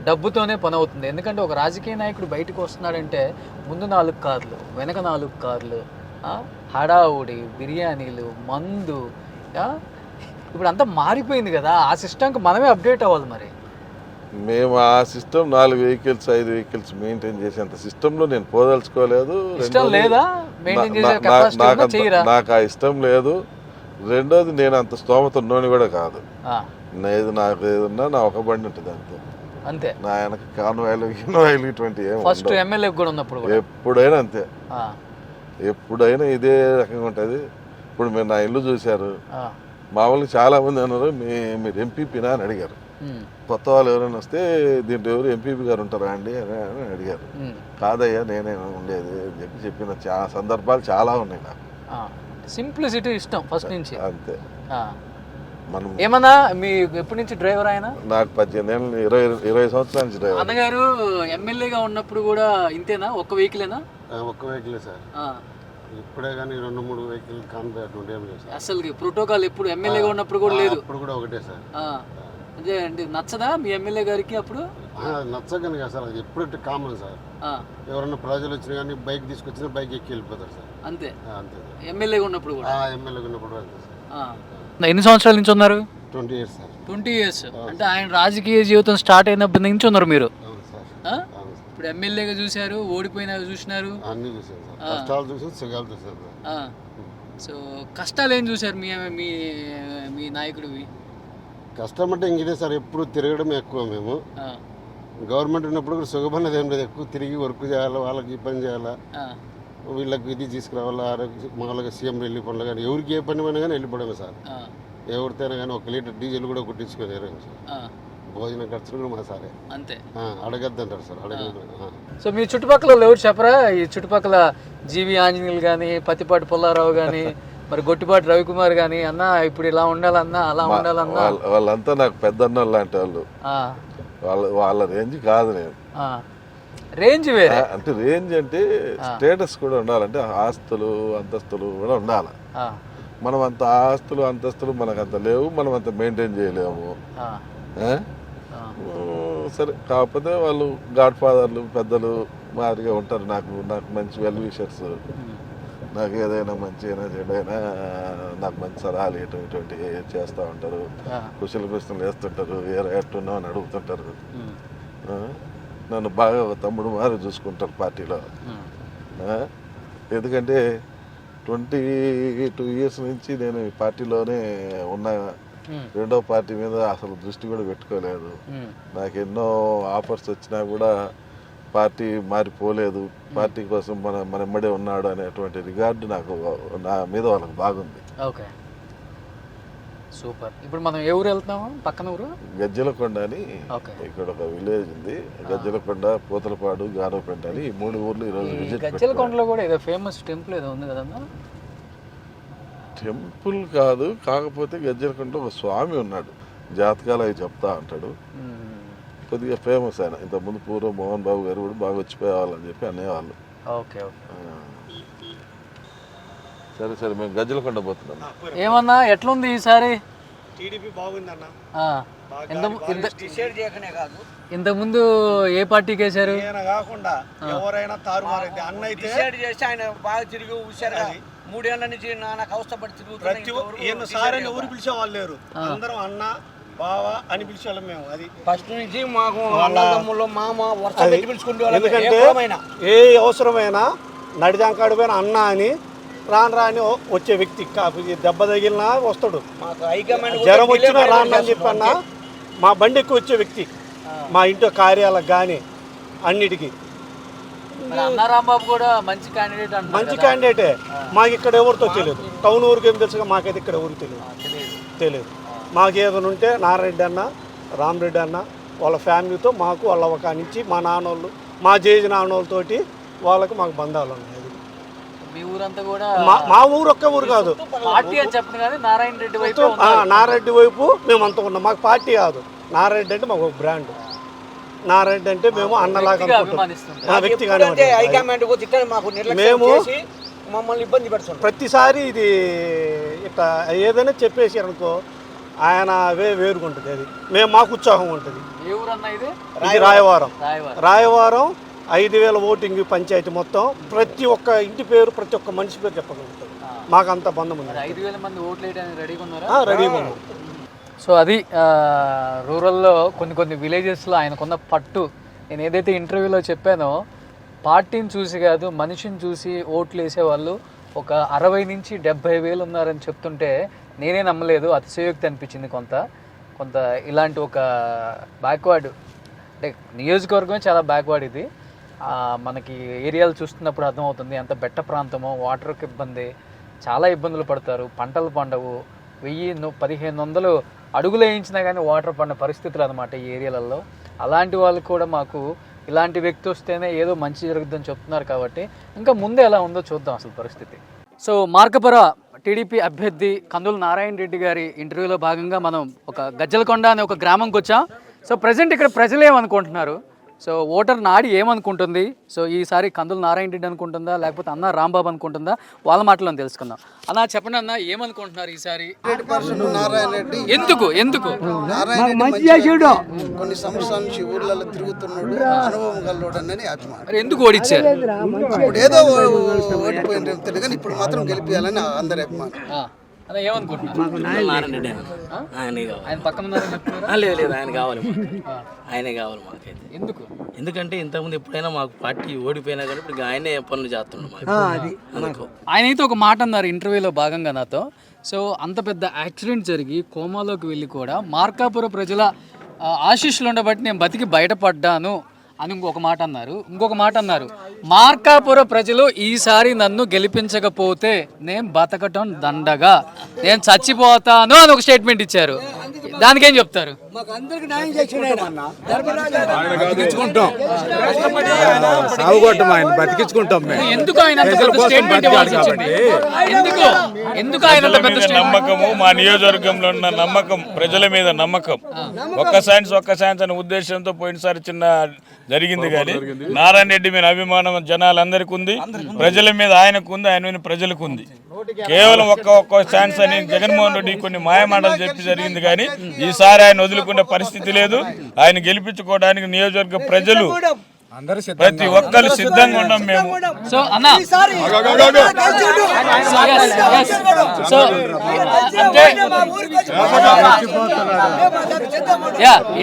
డబ్బుతోనే పని అవుతుంది. ఎందుకంటే ఒక రాజకీయ నాయకుడు బయటకు వస్తున్నాడంటే ముందు 4 కార్లు, వెనక 4 కార్లు, హడావుడి, బిర్యానీలు, మందు. ఇప్పుడు అంతా మారిపోయింది కదా, ఆ సిస్టమ్కి మనమే అప్డేట్ అవ్వాలి. మరి మేము ఆ సిస్టమ్ 4 వెహికల్స్ 5 వెహికల్స్ మెయింటైన్ చేసేంత సిస్టంలో నేను పోదలుచుకోలేదు. ఇష్టం లేదా మెయింటైన్ చేసే కెపాసిటీ ఉందా చేయరా? నాకు ఆ ఇష్టం లేదు. రెండోది నేను అంత స్తోమత ఉన్నోని కూడా కాదు. నాకు ఏదన్నా నా ఒక బండి ఉంటుంది అంతే. అంతే. నా వెనక కాన్వాయిలు ఇటువంటి ఫస్ట్ ఎమ్మెల్యే కూడా ఉన్నప్పుడు ఎప్పుడైనా అంతే. ఎప్పుడైనా ఇదే రకంగా ఉంటుంది. ఇప్పుడు మీరు నా ఇల్లు చూశారు. మామూలుగా చాలా మంది అన్నారు మీరు ఎంపీపీనా అని అడిగారు. కొత్త వాళ్ళు ఎవరైనా వస్తే దీంట్లో ఎవరు ఎంపీపీ గారు ఉంటారా అండి అని అడిగారు. కాదయ్యా నేనే ఉండేది అని చెప్పిన చాలా సందర్భాలు చాలా ఉన్నాయి నాకు. సింప్లిసిటీ ఇష్టం ఫస్ట్ నుంచి. అంతే. మనం ఏమన్నా మీ ఎప్పటి నుంచి డ్రైవర్ ఆయన? నాకు 18 ఏళ్ళు 20 సంవత్సరాల నుంచి డ్రైవర్. అన్నగారు ఎమ్మెల్యేగా ఉన్నప్పుడు కూడా ఇంతేనా? ఒక్క వెహికలేనా? ఒక్క వెహికలే సార్. ఇప్పుడే కానీ 2-3 వెహికల్ కాన్వాయ్ ఉండేం లేదు సార్. అసలు ప్రోటోకాల్ ఎప్పుడు ఎమ్మెల్యేగా ఉన్నప్పుడు కూడా లేదు. అప్పుడు కూడా ఒకటే సార్. అదే అండి. నచ్చదా మీ ఎమ్మెల్యే గారికి అప్పుడు? నచ్చగానే కదా సార్, అది ఎప్పుడు కామన్ సార్. ఎవరన్నా ప్రజలు వచ్చినా కానీ బైక్ తీసుకొచ్చినా బైక్ ఎక్కి వెళ్ళిపోతారు సార్. అంతే. అంతే ఎమ్మెల్యేగా ఉన్నప్పుడు కూడా. ఎమ్మెల్యేగా ఉన్నప్పుడు అంతే సార్. ఎన్ని సంవత్సరాల నుంచి ఉన్నారు? 20 years సార్. 20 years. అంటే ఆయన రాజకీయ జీవితం స్టార్ట్ అయినప్పటి నుంచి ఉన్నారు మీరు. అవును సార్. ఇప్పుడు ఎమ్మెల్యేగా చూశారు, ఓడిపోయినా చూసినారు, అన్ని చూసారు సార్. కష్టాలు చూసారు, సుఖాలు చూసారు. సో కష్టాలు ఏం చూశారు మీ మీ మీ నాయకుడివి? కష్టం అంటే ఇంక సార్, ఎప్పుడు తిరగడం ఎక్కువ. మేము గవర్నమెంట్ ఉన్నప్పుడు కూడా సుఖమన్నది ఏం లేదు. ఎక్కువ తిరిగి వర్క్ చేయాలా, వాళ్ళకి ఈ పని చేయాలా, వీళ్ళకి ఇది తీసుకురావాలా, మామూలుగా సీఎం రిలీఫ్ పనులు కానీ ఎవరికి ఏ పని పని కానీ వెళ్ళిపోవడమే సార్. ఎవరితోనే కానీ 1 లీటర్ డీజిల్ కూడా కొట్టించుకొని సార్. భోజన ఖర్చులు కూడా మా సారే. అంతే. అడగద్దంటారు సార్. అడగదు. సో మీ చుట్టుపక్కల ఎవరు చెప్పరా? ఈ చుట్టుపక్కల జీవి ఆంజనేయులు కానీ, పత్తిపాటి పుల్లారావు కానీ, మరి గొట్టిపాటి రవికుమార్ కానీ, అన్న ఇప్పుడు ఇలా ఉండాలన్నా అలా ఉండాలన్నా? వాళ్ళంతా నాకు పెద్దన్న లాంటి వాళ్ళు. వాళ్ళ రేంజ్ కాదు. నేను రేంజ్ వేరే. అంటే రేంజ్ అంటే స్టేటస్ కూడా ఉండాలంటే ఆస్తులు అంతస్తులు కూడా ఉండాలి. మనం అంత ఆస్తులు అంతస్తులు మనకు అంత లేవు, మనం అంత మెయింటైన్ చేయలేము. సరే, కాకపోతే వాళ్ళు గాడ్ ఫాదర్లు పెద్దలు మాదిరిగా ఉంటారు. నాకు మంచి వెల్ విషర్స్. నాకు ఏదైనా మంచి అయినా చెడైనా నాకు మంచి సలహాలు ఇటువంటి చేస్తూ ఉంటారు. కుశలు వేస్తుంటారు. ఎట్టున్నావు అని అడుగుతుంటారు. నన్ను బాగా తమ్ముడు మారి చూసుకుంటారు పార్టీలో. ఎందుకంటే 22 years నుంచి నేను ఈ పార్టీలోనే ఉన్నా. రెండో పార్టీ మీద అసలు దృష్టి కూడా పెట్టుకోలేదు. నాకు ఎన్నో ఆఫర్స్ వచ్చినా కూడా పార్టీ మారిపోలేదు. పార్టీ కోసం మన ఎమ్మడే ఉన్నాడు అనేటువంటి రిగార్డు నాకు నా మీద వాళ్ళకి బాగుంది. Okay, super. ఇప్పుడు మనం ఏ ఊరు వెళ్తున్నాము? పక్కన ఊరు గజ్జలకొండ అని ఇక్కడ ఒక విలేజ్ ఉంది. గజ్జలకొండ, పూతలపాడు, గానోపేట అని ఈ 3 ఊర్లు ఈరోజు విజిట్. గజ్జలకొండలో కూడా ఏదో ఫేమస్ టెంపుల్ ఏదో ఉంది కదన్నా? టెంపుల్ కాదు, కాకపోతే గజ్జలకొండలో ఒక స్వామి ఉన్నాడు. జాతకాలు అవి చెప్తా ఉంటాడు. కొద్దిగా ఫేమస్ ఆయన. ఇంతకుముందు పూర్వం మోహన్ బాబు గారు కూడా బాగా వచ్చిపోయేవాళ్ళని చెప్పి అనేవాళ్ళు. Okay okay. సరే సరే, మేము గజ్జలకొండ పోతున్నాం. ఏమన్నా ఎట్లుంది ఈసారి? టీడీపీ బాగుందన్న. ఇంతకుముందు ఏ పార్టీకి వేశారు? కాకుండా ఎవరైనా తారుమారైతే అన్న అయితే చేసి ఆయన బాగా తిరిగి ఊసారు. 3 ఏళ్ల నుంచి నాకు అవస్థపడి తిరుగుతున్నా. సార్ అని ఎవరు పిలిచేవాళ్ళు లేరు. అందరం అన్న బావ అని పిలిచేవాళ్ళం మేము. అది ఫస్ట్ నుంచి మాకు అన్నదమ్ములు మామ వరుస పెట్టి పిలుచుకుంటే. ఎందుకంటే ఏ అవసరమైనా నడిదాకాడిపోయిన అన్న అని రాని వచ్చే వ్యక్తి. దెబ్బ తగిలినా వస్తాడు, జ్వరం వచ్చినా రాను అని చెప్పన్న మా బండి ఎక్కువ వచ్చే వ్యక్తి. మా ఇంట్లో కార్యాలకు కానీ అన్నిటికీ రాంబాబు కూడా మంచి క్యాండిడేట్. మంచి క్యాండిడేటే. మాకు ఇక్కడ ఎవరితో తెలియదు. టౌన్ ఊరికి ఏం తెలుసుగా, మాకైతే ఇక్కడ ఎవరికి తెలియదు. మాకు ఏదైనా ఉంటే నారాయణ అన్న, రామరెడ్డి అన్న వాళ్ళ ఫ్యామిలీతో మాకు వాళ్ళ ఒక నుంచి మా నాన్నోళ్ళు, మా జేజీ నాన్నోళ్ళతోటి వాళ్ళకి మాకు బంధాలు ఉన్నాయి. మీ ఊరంతా కూడా మా ఊరు ఒక్క ఊరు కాదు. పార్టీ అని చెప్పను కానీ నారాయణ రెడ్డి వైపు, నారాయణ వైపు మేమంతా ఉన్నాం. మాకు పార్టీ కాదు. నారాయణ అంటే మాకు ఒక బ్రాండ్. నారాయణ అంటే మేము అన్నలాగా మేము మమ్మల్ని ఇబ్బంది పెడుతున్నాం. ప్రతిసారి ఇది ఇట్లా ఏదైనా చెప్పేసారు అనుకో, ఆయన వేరుగుంటుంది. అది మాకు ఉత్సాహం ఉంటుంది. ఇది రాయవారం 5,000 ఓటింగ్ పంచాయతీ మొత్తం. ప్రతి ఒక్క ఇంటి పేరు, ప్రతి ఒక్క మనిషి పేరు చెప్పగలుగుతారు. మాకు అంత బంధం ఉంది. 5,000 మంది ఓట్లు వేయడానికి రెడీగా ఉన్నారా? రెడీగా ఉన్నాం. సో అది రూరల్లో కొన్ని విలేజెస్లో ఆయనకున్న పట్టు. నేను ఏదైతే ఇంటర్వ్యూలో చెప్పానో, పార్టీని చూసి కాదు మనిషిని చూసి ఓట్లు వేసేవాళ్ళు ఒక 60 నుంచి 70 వేలు ఉన్నారని చెప్తుంటే నేనే నమ్మలేదు. అతిశయోక్తి అనిపించింది కొంత ఇలాంటి ఒక బ్యాక్వర్డ్, అంటే నియోజకవర్గమే చాలా బ్యాక్వర్డ్ ఇది. మనకి ఏరియాలు చూస్తున్నప్పుడు అర్థమవుతుంది ఎంత బెట్ట ప్రాంతమో, వాటర్కి ఇబ్బంది, చాలా ఇబ్బందులు పడతారు, పంటలు పండవు, 1000-1500 అడుగులు వేయించినా కానీ వాటర్ పడిన పరిస్థితులు అనమాట ఈ ఏరియాలలో. అలాంటి వాళ్ళు కూడా మాకు ఇలాంటి వ్యక్తి వస్తేనే ఏదో మంచి జరుగుతుందని చెప్తున్నారు. కాబట్టి ఇంకా ముందే ఎలా ఉందో చూద్దాం అసలు పరిస్థితి. సో మార్కాపుర టీడీపీ అభ్యర్థి కందుల నారాయణ రెడ్డి గారి ఇంటర్వ్యూలో భాగంగా మనం ఒక గజ్జలకొండ అనే ఒక గ్రామంకి వచ్చాం. సో ప్రజెంట్ ఇక్కడ ప్రజలు ఏమనుకుంటున్నారు, సో ఓటర్ నాడి ఏమనుకుంటుంది, సో ఈసారి కందుల నారాయణ రెడ్డి అనుకుంటుందా లేకపోతే అన్న రాంబాబు అనుకుంటుందా, వాళ్ళ మాటలను తెలుసుకుందాం. అన్న చెప్పండి అన్న, ఏమనుకుంటున్నారు ఈసారి? నారాయణ రెడ్డి ఎందుకు కొన్ని సంవత్సరాల నుంచి ఊర్లలో తిరుగుతున్నాడు, అనుభవం గల్లోడని అభిమానం. మరి ఎందుకు ఓడిచ్చారు? ఇప్పుడు ఏదో ఓడిపోయింది తెలియదు కానీ ఇప్పుడు మాత్రం గెలిపియాలని అందరి అభిమానం. లేదు ఆయన కావాలి, ఆయనే కావాలి మాకైతే. ఎందుకంటే ఇంతకుముందు ఎప్పుడైనా మాకు పార్టీ ఓడిపోయినా కానీ ఇప్పుడు ఆయనే పనులు చేస్తున్నాం మాకు. ఆయన అయితే ఒక మాట అన్నారు ఇంటర్వ్యూలో భాగంగా నాతో. సో అంత పెద్ద యాక్సిడెంట్ జరిగి కోమాలోకి వెళ్ళి కూడా మార్కాపుర ప్రజల ఆశీస్సులు ఉండబట్టి నేను బతికి బయటపడ్డాను అని ఇంకొక మాట అన్నారు. మార్కాపుర ప్రజలు ఈసారి నన్ను గెలిపించకపోతే నేను బతకటం దండగా, నేను చచ్చిపోతాను అని ఒక స్టేట్మెంట్ ఇచ్చారు. దానికేం చెప్తారు? నమ్మకము, మా నియోజకవర్గంలో ఉన్న నమ్మకం, ప్రజల మీద నమ్మకం, ఒక్క సైన్స్ అనే ఉద్దేశంతో పోయినసారి చిన్న జరిగింది. కానీ నారాయణ రెడ్డి మీద అభిమానం జనాలందరికీ ఉంది, ప్రజల మీద ఆయనకు ఉంది, ఆయన మీద ప్రజలకు ఉంది. కేవలం ఒక్క ఛాన్స్ అని జగన్మోహన్ రెడ్డి కొన్ని మాయమాటలు చెప్పి జరిగింది. కానీ ఈసారి ఆయన వదులుకునే పరిస్థితి లేదు. ఆయన గెలిపించుకోవడానికి నియోజకవర్గ ప్రజలు ప్రతి ఒక్కరు సిద్ధంగా ఉన్నాం మేము. సో అన్న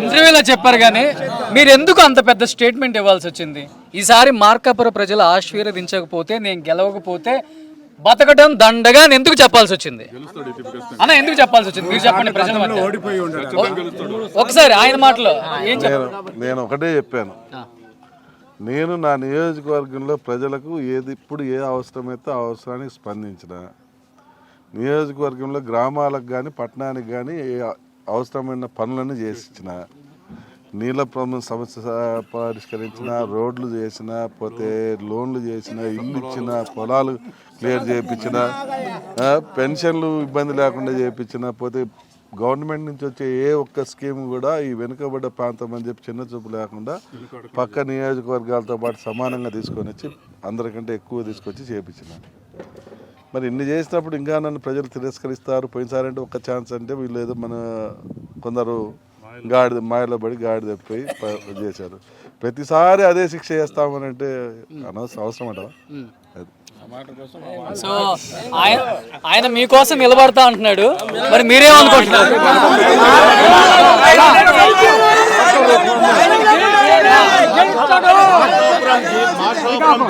ఇంటర్వ్యూలో చెప్పారు కానీ మీరు ఎందుకు అంత పెద్ద స్టేట్మెంట్ ఇవ్వాల్సి వచ్చింది? ఈసారి మార్కాపుర ప్రజలు ఆశీర్వదించకపోతే, నేను గెలవకపోతే బతకడం దండగా ఎందుకు చెప్పాల్సి వచ్చింది అన్న? ఎందుకు చెప్పాల్సి వచ్చింది మీరు చెప్పండి. ప్రజల మధ్య ఒకసారి ఆయన మాటలో ఏం చెప్పారు? నేను ఒకటే చెప్పాను, నేను నా నియోజకవర్గంలో ప్రజలకు ఇప్పుడు ఏ అవసరమైతే ఆ అవసరానికి స్పందించిన, నియోజకవర్గంలో గ్రామాలకు కానీ పట్టణానికి కానీ ఏ అవసరమైన పనులను చేసిచ్చిన, నీళ్ళ సమస్య పరిష్కరించిన, రోడ్లు చేసిన, పోతే లోన్లు చేసిన, ఇల్లు ఇచ్చిన, పొలాలు క్లియర్ చేయించిన, పెన్షన్లు ఇబ్బంది లేకుండా చేయించిన, పోతే గవర్నమెంట్ నుంచి వచ్చే ఏ ఒక్క స్కీమ్ కూడా ఈ వెనుకబడ్డ ప్రాంతం అని చెప్పి చిన్న చూపు లేకుండా పక్క నియోజకవర్గాలతో పాటు సమానంగా తీసుకొని వచ్చి అందరికంటే ఎక్కువ తీసుకొచ్చి చేయించిన. మరి ఇన్ని చేసినప్పుడు ఇంకా నన్ను ప్రజలు తిరస్కరిస్తారు. పోయినసారి అంటే ఒక్క ఛాన్స్ అంటే వీళ్ళు ఏదో మన కొందరు మాయలో పడి గాడి తప్పిపోయి చేశారు. ప్రతిసారి అదే శిక్ష చేస్తామని అంటే అవసరం అంటావా? సో ఆయన మీకోసం నిలబడతా అంటున్నాడు, మరి మీరేమనుకుంటున్నారు?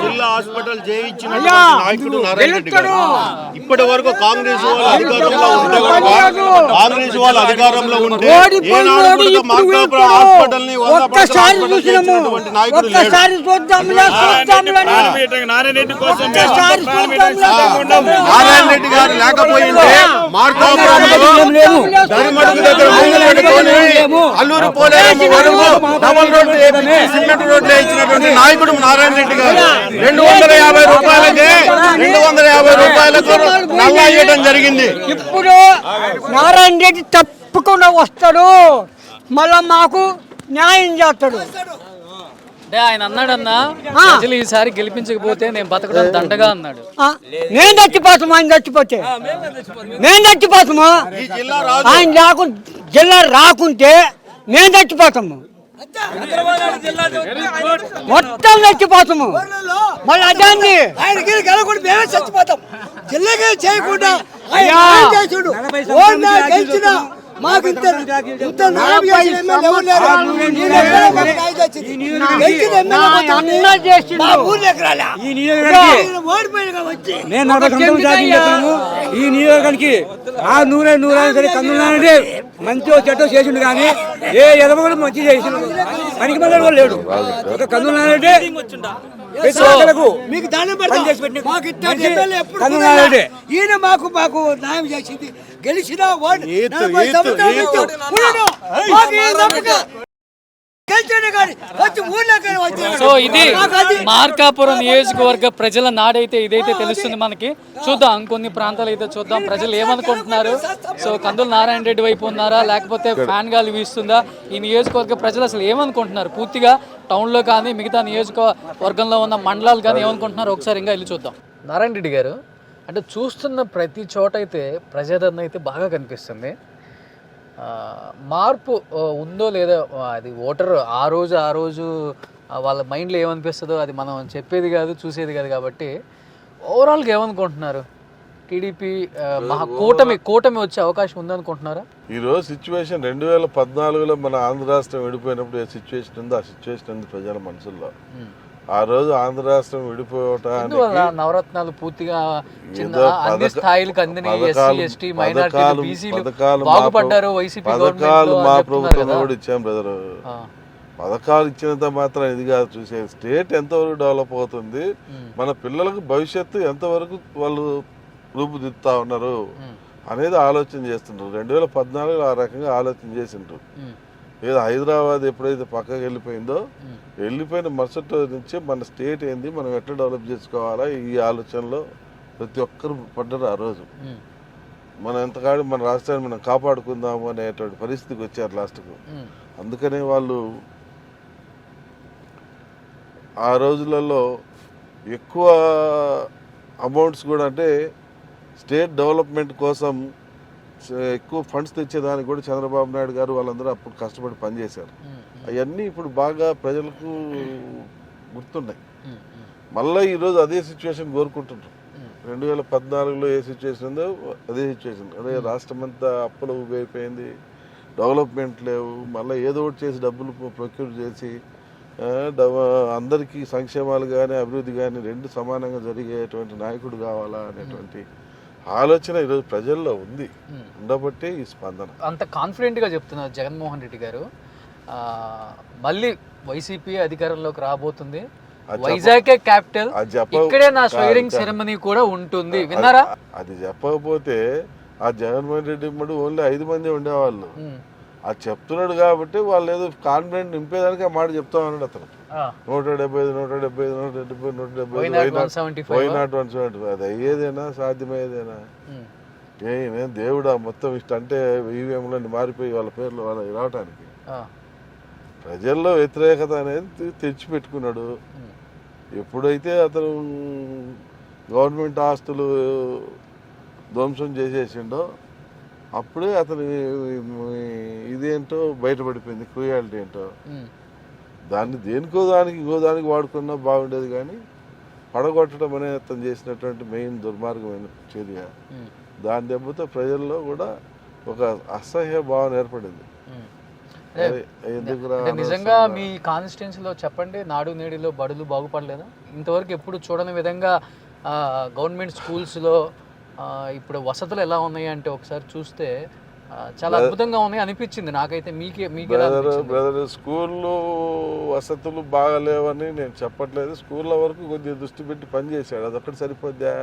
జిల్లా హాస్పిటల్ చేయించిన నాయకుడు నారాయణ రెడ్డి గారు. ఇప్పటి వరకు కాంగ్రెస్ వాళ్ళు అధికారంలో ఉంటే మార్కాపురం హాస్పిటల్ ని నాయకుడు నారాయణ రెడ్డి కోసం నారాయణ రెడ్డి గారు లేకపోయింటే మార్కాపురంలో దరిమడుగు దగ్గర పెట్టుకొని అల్లూరు పోలేరమ్మ వరకు డబల్ రోడ్లు సిమెంట్ రోడ్లు ఇచ్చినటువంటి నాయకుడు నారాయణ రెడ్డి గారు. 250 రూపాయలకే 250 రూపాయలకు నల్లా ఇవ్వడం జరిగింది. ఇప్పుడు నారాయణ రెడ్డి తప్పకుండా వస్తాడు, మళ్ళా మాకు న్యాయం చేస్తాడు. అంటే ఆయన అన్నాడన్నా, ప్రజలు ఈసారి గెలిపించకపోతే నేను బతకడం దండగా అన్నాడు. నేను చచ్చిపోతాము, ఆయన చచ్చిపోతే నేను చచ్చిపోతాము. ఆయన జిల్లా రాకుంటే మేము చచ్చిపోతాము, మొత్తం చచ్చిపోతాము. మళ్ళీ అదాన్ని ఆయనకి గెలకుండా మేమే చచ్చిపోతాం. జిల్లాకే చేయకుండా మాకు ఇంత న్యాయం చేసిన ఎమ్మెల్యే ఎవరు లేరు. ఈయన ఎక్కడ మాకు న్యాయం చేసింది? గెలిచిన ఎమ్మెల్యే అన్న చేసిండు. మా ఊర్లో ఎకరాలా? ఈ నియోజకవర్గానికి ఈయన ఓడిపోయిన వచ్చి నేను 40 సంవత్సరాలు జాతీయం చేస్తాను. ఈ నియోజకవర్గానికి ఆ నూరైనా సరే కందులానంటే మంచి చెట్టు చేసిండు, కానీ ఏ ఎదవలు మంచి చేసిండు, పనికి మళ్ళీ కూడా లేడు. కందులానంటే మీకు దండం పెడతాం. మాకు ఇట్లాంటి ఎమ్మెల్యే ఎప్పుడు కందులానంటే ఈయన మాకు న్యాయం చేసింది. గెలిచిన ఓటు 40 సంవత్సరాల నుంచి ఉన్నాడు. మాకు ఈ నమ్మకం. గెలిచాడు కానీ వచ్చి ఊర్లోకి వచ్చాడు. సో ఇది మార్కాపురం నియోజకవర్గ ప్రజల నాడైతే ఇదైతే తెలుస్తుంది మనకి. చూద్దాం ఇంకొన్ని ప్రాంతాలు అయితే చూద్దాం ప్రజలు ఏమనుకుంటున్నారు. సో కందుల నారాయణ రెడ్డి వైపు ఉన్నారా, లేకపోతే ఫ్యాన్ గాలి వీస్తుందా, ఈ నియోజకవర్గ ప్రజలు అసలు ఏమనుకుంటున్నారు, పూర్తిగా టౌన్లో కానీ మిగతా నియోజకవర్గంలో ఉన్న మండలాలు కానీ ఏమనుకుంటున్నారు ఒకసారి ఇంకా వెళ్ళి చూద్దాం. నారాయణ రెడ్డి గారు, అంటే చూస్తున్న ప్రతి చోట అయితే ప్రజాదరణ అయితే బాగా కనిపిస్తుంది. మార్పు ఉందో లేదో అది ఓటర్ ఆ రోజు వాళ్ళ మైండ్లో ఏమనిపిస్తుందో అది మనం చెప్పేది కాదు, చూసేది కాదు. కాబట్టి ఓవరాల్గా ఏమనుకుంటున్నారు? టీడీపీ కూటమి వచ్చే అవకాశం ఉందనుకుంటున్నారా? ఈరోజు సిచ్యువేషన్ 2014లో మన ఆంధ్ర రాష్ట్రం విడిపోయినప్పుడు ఏ సిచ్యువేషన్ ఉందో ఆ సిచ్యువేషన్ ఉంది ప్రజల మనసుల్లో. ఆ రోజు ఆంధ్ర రాష్ట్రం విడిపోవటానికి నవరత్నాలు పూర్తిగా అన్ని స్థాయిలకు అందినాయి. ఎస్సీ ఎస్టీ మైనారిటీలు బీసీలు బాగుపడ్డారు. వైసీపీ పథకాలు మా ప్రభుత్వం కూడా ఇచ్చాం బ్రదర్. పథకాలు ఇచ్చినంత మాత్రం ఇది కాదు చూసేది. స్టేట్ ఎంతవరకు డెవలప్ అవుతుంది, మన పిల్లలకు భవిష్యత్తు ఎంతవరకు వాళ్ళు రూపుదిద్దుతా ఉన్నారు అనేది ఆలోచన చేస్తుంటారు. 2014లో ఆ రకంగా ఆలోచన చేసింటారు. ఏదో హైదరాబాద్ ఎప్పుడైతే పక్కకి వెళ్ళిపోయిన మరుసటి రోజు నుంచి మన స్టేట్ ఏంది, మనం ఎట్లా డెవలప్ చేసుకోవాలా, ఈ ఆలోచనలో ప్రతి ఒక్కరు పడ్డారు. ఆ రోజు మనం ఎంతకాడి మన రాష్ట్రాన్ని మనం కాపాడుకుందాము అనేటువంటి పరిస్థితికి వచ్చారు లాస్ట్కు. అందుకనే వాళ్ళు ఆ రోజులలో ఎక్కువ అమౌంట్స్ కూడా, అంటే స్టేట్ డెవలప్మెంట్ కోసం ఎక్కువ ఫండ్స్ తెచ్చేదానికి కూడా చంద్రబాబు నాయుడు గారు వాళ్ళందరూ అప్పుడు కష్టపడి పనిచేశారు. అవన్నీ ఇప్పుడు బాగా ప్రజలకు గుర్తున్నాయి. మళ్ళీ ఈరోజు అదే సిచ్యువేషన్ కోరుకుంటున్నారు. 2014లో ఏ సిచ్యువేషన్ ఉందో అదే సిచ్యువేషన్. అదే రాష్ట్రం అంతా అప్పులు ఊబైపోయింది, డెవలప్మెంట్ లేవు. మళ్ళీ ఏదో ఒకటి చేసి డబ్బులు ప్రొక్యూర్ చేసి అందరికీ సంక్షేమాలు కానీ అభివృద్ధి కానీ రెండు సమానంగా జరిగేటువంటి నాయకుడు కావాలా అనేటువంటి ఆలోచన ఈరోజు ప్రజల్లో ఉంది. ఉండబట్టే ఈ స్పందన. అంత కాన్ఫిడెంట్గా చెప్తున్నారు జగన్మోహన్ రెడ్డి గారు. మళ్ళీ వైసీపీ అధికారంలోకి రాబోతుంది, వైజాగ్ క్యాపిటల్, ఇక్కడే నా స్వైరింగ్ సెరమనీ కూడా ఉంటుంది. విన్నారా? అది చెప్పకపోతే ఆ జగన్మోహన్ రెడ్డి ఓన్లీ 5 మంది ఉండేవాళ్ళు. అది చెప్తున్నాడు కాబట్టి వాళ్ళు ఏదో కాన్ఫిడెంట్ నింపేదానికి ఆ మాట చెప్తా ఉన్నాడు అతను. 175 అది అయ్యేదేనా, సాధ్యమయ్యేదేనా? నేను దేవుడా మొత్తం ఇష్టం అంటే ఈవీఎంలో మారిపోయి వాళ్ళ పేర్లు వాళ్ళ రావటానికి ప్రజల్లో వ్యతిరేకత అనేది తెచ్చిపెట్టుకున్నాడు. ఎప్పుడైతే అతను గవర్నమెంట్ ఆస్తులు ధ్వంసం చేసేసిండో అప్పుడే అతని ఇదేంటో బయటపడిపోయింది, క్రూయాలిటీ ఏంటో. దాన్ని దేనికో దానికి ఇంకో దానికి వాడుకున్నా బాగుండేది, కానీ పడగొట్టడం అనేది అతను చేసినటువంటి మెయిన్ దుర్మార్గమైన చర్య. దాని దెబ్బతో ప్రజల్లో కూడా ఒక అసహ్య భావన ఏర్పడింది. నిజంగా మీ కాన్స్టిట్యున్సీలో చెప్పండి, నాడు నేడులో బడులు బాగుపడలేదా? ఇంతవరకు ఎప్పుడు చూడని విధంగా గవర్నమెంట్ స్కూల్స్లో ఇప్పుడు వసతులు ఎలా ఉన్నాయి అంటే ఒకసారి చూస్తే చాలా అద్భుతంగా ఉన్నాయి అనిపించింది నాకైతే. బ్రదర్, స్కూళ్ళు వసతులు బాగాలేవని నేను చెప్పట్లేదు. స్కూళ్ళ వరకు కొద్దిగా దృష్టి పెట్టి పనిచేశాడు, అదొక్కటి సరిపోద్దా?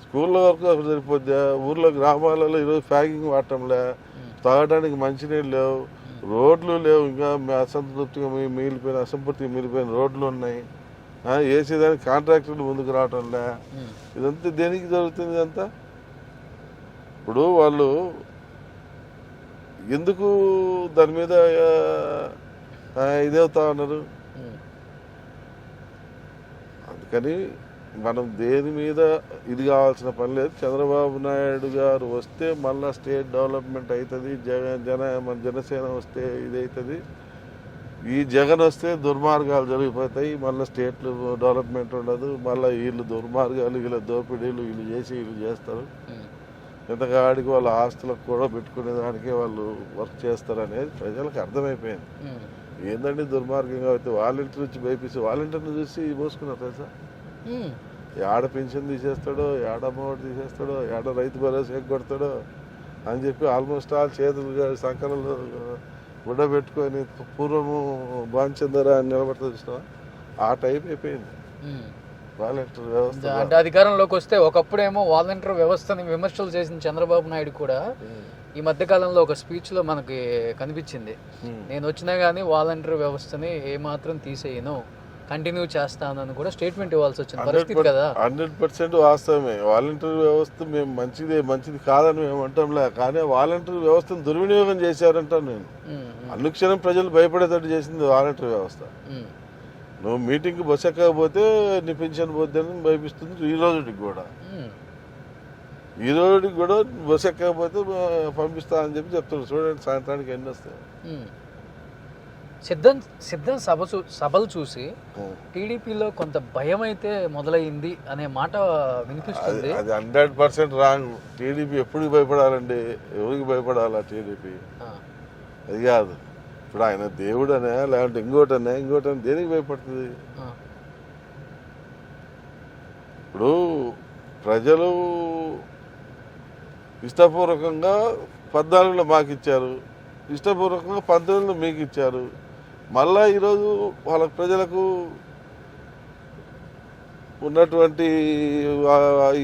స్కూళ్ళ వరకు అక్కడ సరిపోద్దా? ఊర్లో గ్రామాలలో ఈరోజు ప్యాకింగ్ వాడటంలే, తాగడానికి మంచినీళ్ళు లేవు, రోడ్లు లేవు, ఇంకా అసంతృప్తిగా మిగిలిపోయిన రోడ్లు ఉన్నాయి. వేసేదానికి కాంట్రాక్టర్లు ముందుకు రావటంలే. ఇదంతా దేనికి జరుగుతుంది? ఇదంతా ఇప్పుడు వాళ్ళు ఎందుకు దాని మీద ఇదవుతా ఉన్నారు? అందుకని మనం దేని మీద ఇది కావాల్సిన పని లేదు. చంద్రబాబు నాయుడు గారు వస్తే మళ్ళీ స్టేట్ డెవలప్మెంట్ అవుతుంది, మన జనసేన వస్తే ఇది అవుతుంది. ఈ జగన్ వస్తే దుర్మార్గాలు జరిగిపోతాయి, మళ్ళీ స్టేట్లు డెవలప్మెంట్ ఉండదు, మళ్ళీ వీళ్ళు దుర్మార్గాలు, వీళ్ళ దోపిడీలు వీళ్ళు చేస్తారు ఇంతకాడికి వాళ్ళ ఆస్తులకు కూడా పెట్టుకునే దానికి వాళ్ళు వర్క్ చేస్తారనేది ప్రజలకు అర్థమైపోయింది. ఏందండి దుర్మార్గంగా అయితే వాలంటీర్ వచ్చి భయపిస్తే వాలంటీర్ని చూసి పోసుకున్నారు తెలుసా. ఏడ పెన్షన్ తీసేస్తాడో, ఏడ అమ్మఒడి తీసేస్తాడో, ఏడ రైతు భరోసా ఎగ్గొడతాడో అని చెప్పి ఆల్మోస్ట్ ఆల్ చేతులు సంకలలో గుడ్డ పెట్టుకొని పూర్వము బాంచందర అని నిలబడుతుంది చూసినా ఆ టైప్ అయిపోయింది వాలంటీర్ వ్యవస్థ. అంటే అధికారంలోకి వస్తే ఒకప్పుడేమో వాలంటీర్ వ్యవస్థని విమర్శలు చేసిన చంద్రబాబు నాయుడు కూడా ఈ మధ్య కాలంలో ఒక స్పీచ్ లో మనకి కనిపించింది, నేను వచ్చినా గానీ వాలంటీర్ వ్యవస్థని ఏమాత్రం తీసేయను, కంటిన్యూ చేస్తానని కూడా స్టేట్మెంట్ ఇవ్వాల్సి వచ్చింది పరిస్థితి కదా. 100% వాస్తవమే. వాలంటీర్ వ్యవస్థ మేము మంచిది కాదని మేము అంటాంలే, కానీ వాలంటీర్ వ్యవస్థను దుర్వినియోగం చేశారంటాను నేను. అనుక్షణం ప్రజలు భయపడేటట్టు చేసింది వాలంటీర్ వ్యవస్థ. నువ్వు మీటింగ్కి బస్ ఎక్కకపోతే నీ పెన్షన్ పోద్దని భయపిస్తుంది. ఈ రోజుకి కూడా బస్ ఎక్కకపోతే పంపిస్తా అని చెప్పి చెప్తున్నారు. చూడండి సాయంత్రానికి ఎన్ని వస్తాయి. సిద్ధం సభలు చూసి టీడీపీలో కొంత భయం అయితే మొదలైంది అనే మాట వినిపిస్తుంది. అది 100% రాంగ్. టీడీపీ ఎప్పుడు భయపడాలండి? ఎవరికి భయపడాలా టీడీపీ? అది కాదు. ఇప్పుడు ఆయన దేవుడనే లేదంటే ఇంకోటనే దేనికి భయపడుతుంది? ఇప్పుడు ప్రజలు ఇష్టపూర్వకంగా 14లో మాకు ఇచ్చారు, ఇష్టపూర్వకంగా 19లో మీకు ఇచ్చారు. మళ్ళా ఈరోజు వాళ్ళ ప్రజలకు ఉన్నటువంటి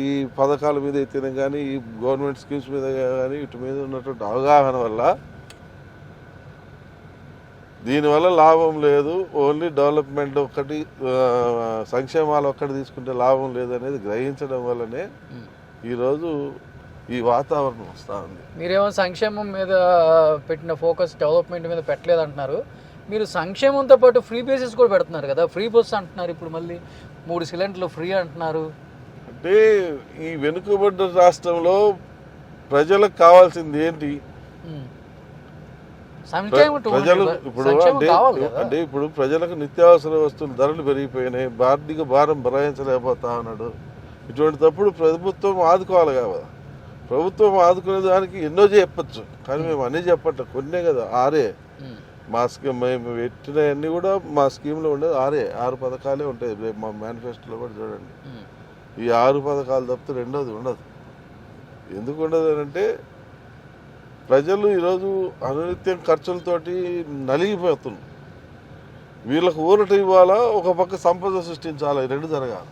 ఈ పథకాల మీద అయితేనే కానీ, ఈ గవర్నమెంట్ స్కీమ్స్ మీద కానీ, వీటి మీద ఉన్నటువంటి అవగాహన వల్ల దీనివల్ల లాభం లేదు, ఓన్లీ డెవలప్మెంట్ ఒక్కటి, సంక్షేమాలు ఒక్కటి తీసుకుంటే లాభం లేదు అనేది గ్రహించడం వల్లనే ఈరోజు ఈ వాతావరణం వస్తూ ఉంది. మీరేమో సంక్షేమం మీద పెట్టిన ఫోకస్ డెవలప్మెంట్ మీద పెట్టలేదు అంటున్నారు. మీరు సంక్షేమంతో పాటు ఫ్రీ బేసిస్ కూడా పెడుతున్నారు కదా, ఫ్రీ బస్ అంటున్నారు, ఇప్పుడు మళ్ళీ 3 సిలిండర్లు ఫ్రీ అంటున్నారు. అంటే ఈ వెనుకబడ్డ రాష్ట్రంలో ప్రజలకు కావాల్సింది ఏంటి? ప్రజలు ఇప్పుడు అంటే ఇప్పుడు ప్రజలకు నిత్యావసర వస్తువులు ధరలు పెరిగిపోయినాయి, ఆర్థిక భారం భరాయించలేకపోతా ఉన్నాడు. ఇటువంటి తప్పుడు ప్రభుత్వం ఆదుకోవాలి కదా. ప్రభుత్వం ఆదుకునే దానికి ఎన్నో చెప్పచ్చు, కానీ మేము అన్నీ చెప్పట్లే, కొన్నే కదా, 6 మా స్కీమ్ మేము పెట్టినవన్నీ కూడా మా స్కీమ్లో ఉండేది 6 పథకాలే ఉంటాయి. రేపు మా మేనిఫెస్టోలో కూడా చూడండి, ఈ 6 పథకాలు తప్పితే రెండోది ఉండదు. ఎందుకు ఉండదు అంటే ప్రజలు ఈరోజు అనునిత్యం ఖర్చులతోటి నలిగిపోతున్నారు. వీళ్ళకు ఊరట ఇవ్వాలా, ఒక పక్క సంపద సృష్టించాలా, ఈ 2 జరగాలి.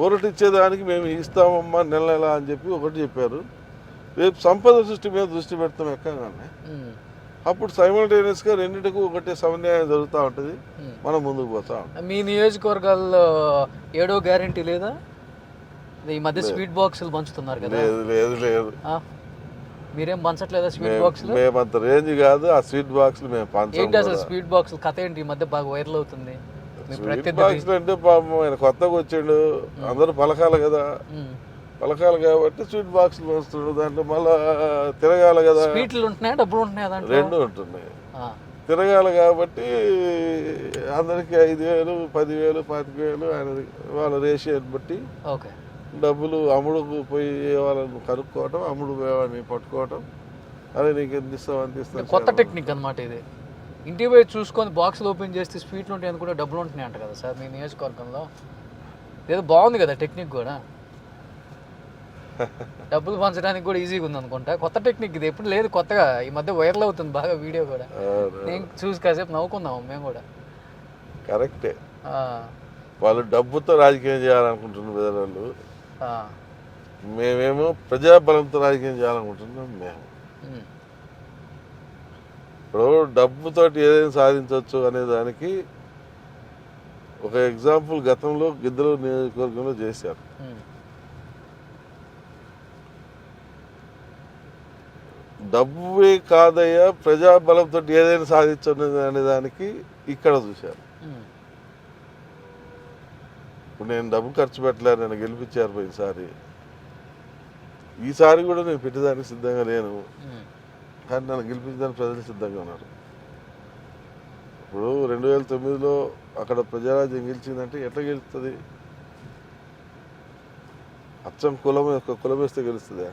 ఊరట ఇచ్చేదానికి మేము ఇస్తామమ్మా నెల అని చెప్పి ఒకటి చెప్పారు. రేపు సంపద సృష్టి మీద దృష్టి పెడతాం ఎక్కగానే, అప్పుడు సైమల్టేనియస్గా రెండింటికి ఒకటే సమన్వయం జరుగుతూ ఉంటుంది, మనం ముందుకు పోతా ఉంటాం. మీ నియోజకవర్గాల్లో 7వ గ్యారెంటీ లేదా? ఈ మధ్య స్వీట్ బాక్సులు పంచుతున్నారు కదా. లేదు మీరేం పంచట్లేదా స్వీట్ బాక్సులు? మేము అంత రేంజ్ కాదు, ఆ స్వీట్ బాక్సులు మేము పంచాం. ఏంటి అసలు స్వీట్ బాక్సులు కథ ఏంటి? ఈ మధ్య బాగా వైరల్ అవుతుంది. స్వీట్ బాక్సులు అంటే పాపం ఆయన కొత్తగా వచ్చాడు, అందరూ పలకాలి కదా, పలకాలి కాబట్టి స్వీట్ బాక్సులు వస్తున్నాడు. దాంట్లో మళ్ళా తిరగాలి కదా, స్వీట్లు ఉంటున్నాయి, డబ్బులు ఉంటున్నాయి, 2 ఉంటున్నాయి. తిరగాలి కాబట్టి అందరికి 5,000, 10,000, 25,000 ఆయన వాళ్ళ రేషియోని బట్టి డబ్బులు అమ్ముడుకు పోయి వాళ్ళని కనుక్కోవటం, అమ్ముడు వాడిని పట్టుకోవటం, అదే నీకు ఎంత ఇస్తావు అంత ఇస్తాను. కొత్త టెక్నిక్ అనమాట ఇది. ఇంటికి పోయి చూసుకొని బాక్సులు ఓపెన్ చేస్తే స్వీట్లు ఉంటాయి అనుకుంటే డబ్బులు ఉంటున్నాయి అంట కదా సార్ మీ నియోజకవర్గంలో. ఏదో బాగుంది కదా టెక్నిక్ కూడా, డబ్బులు పంచడానికి కూడా ఈజీగా ఉంది అనుకుంటా. కొత్త టెక్నిక్ ఇది, ఎప్పుడు లేదు, కొత్తగా ఈ మధ్య వైరల్ అవుతుంది బాగా వీడియో కూడా. నేను చూసి కాసేపు నవ్వుకుందాము మేము కూడా. కరెక్టే, వాళ్ళు డబ్బుతో రాజకీయం చేయాలనుకుంటున్న ప్రజలు, మేమేమో ప్రజాబలంతో రాజకీయం చేయాలనుకుంటున్నాం. మేము ఇప్పుడు డబ్బుతోటి ఏదైనా సాధించవచ్చు అనే దానికి ఒక ఎగ్జాంపుల్ గతంలో గిద్దలూరు నియోజకవర్గంలో చేశారు. డబ్బే కాదయ్యా, ప్రజాబలంతో ఏదైనా సాధించు అనే దానికి ఇక్కడ చూశారు. ఇప్పుడు నేను డబ్బు ఖర్చు పెట్టలే, నేను గెలిపించారు పోయినసారి, ఈసారి కూడా నేను పెట్టేదానికి సిద్ధంగా లేను, కానీ నన్ను గెలిపించడానికి ప్రజలు సిద్ధంగా ఉన్నారు. ఇప్పుడు 2009లో అక్కడ ప్రజారాజ్యం గెలిచిందంటే ఎట్లా గెలుస్తుంది? అచ్చం కులం ఒక కులం వేస్తే గెలుస్తుందా?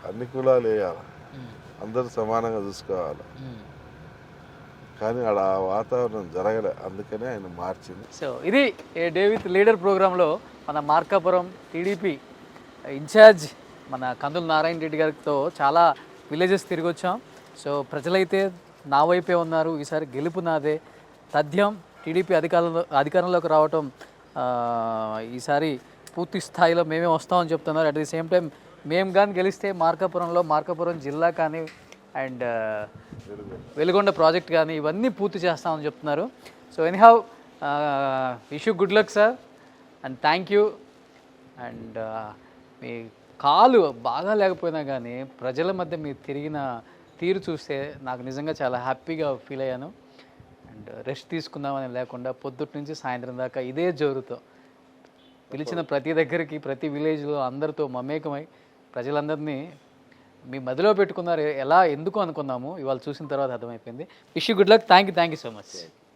అన్ని కులాలు వేయాలి, అందరూ సమానంగా చూసుకోవాలి. కానీ ఆడ ఆ వాతావరణం జరగలే, అందుకనే ఆయన మార్చింది. సో ఇది డే విత్ లీడర్ ప్రోగ్రాంలో మన మార్కాపురం టీడీపీ ఇన్ఛార్జ్ మన కందుల నారాయణ రెడ్డి గారితో చాలా విలేజెస్ తిరిగి వచ్చాం. సో ప్రజలైతే నా వైపే ఉన్నారు, ఈసారి గెలుపు నాదే, తథ్యం టీడీపీ అధికారంలోకి రావటం ఈసారి పూర్తి స్థాయిలో మేమే వస్తామని చెప్తున్నారు. అట్ ది సేమ్ టైం మేము కానీ గెలిస్తే మార్కాపురం జిల్లా కానీ అండ్ వెలుగొండ ప్రాజెక్ట్ కానీ ఇవన్నీ పూర్తి చేస్తామని చెప్తున్నారు. So anyhow wish you good luck sir and thank you. And మీ కాలు బాగా లేకపోయినా కానీ ప్రజల మధ్య మీరు తిరిగిన తీరు చూస్తే నాకు నిజంగా చాలా హ్యాపీగా ఫీల్ అయ్యాను. అండ్ రెస్ట్ తీసుకుందామని లేకుండా పొద్దుటి నుంచి సాయంత్రం దాకా ఇదే జోరుతో పిలిచిన ప్రతి దగ్గరికి ప్రతి విలేజ్లో అందరితో మమేకమై ప్రజలందరినీ మీ మదిలో పెట్టుకున్నారు. ఎలా ఎందుకు అనుకున్నాము ఇవాళ చూసిన తర్వాత అర్థమైపోయింది. Wish you good luck. Thank you so much.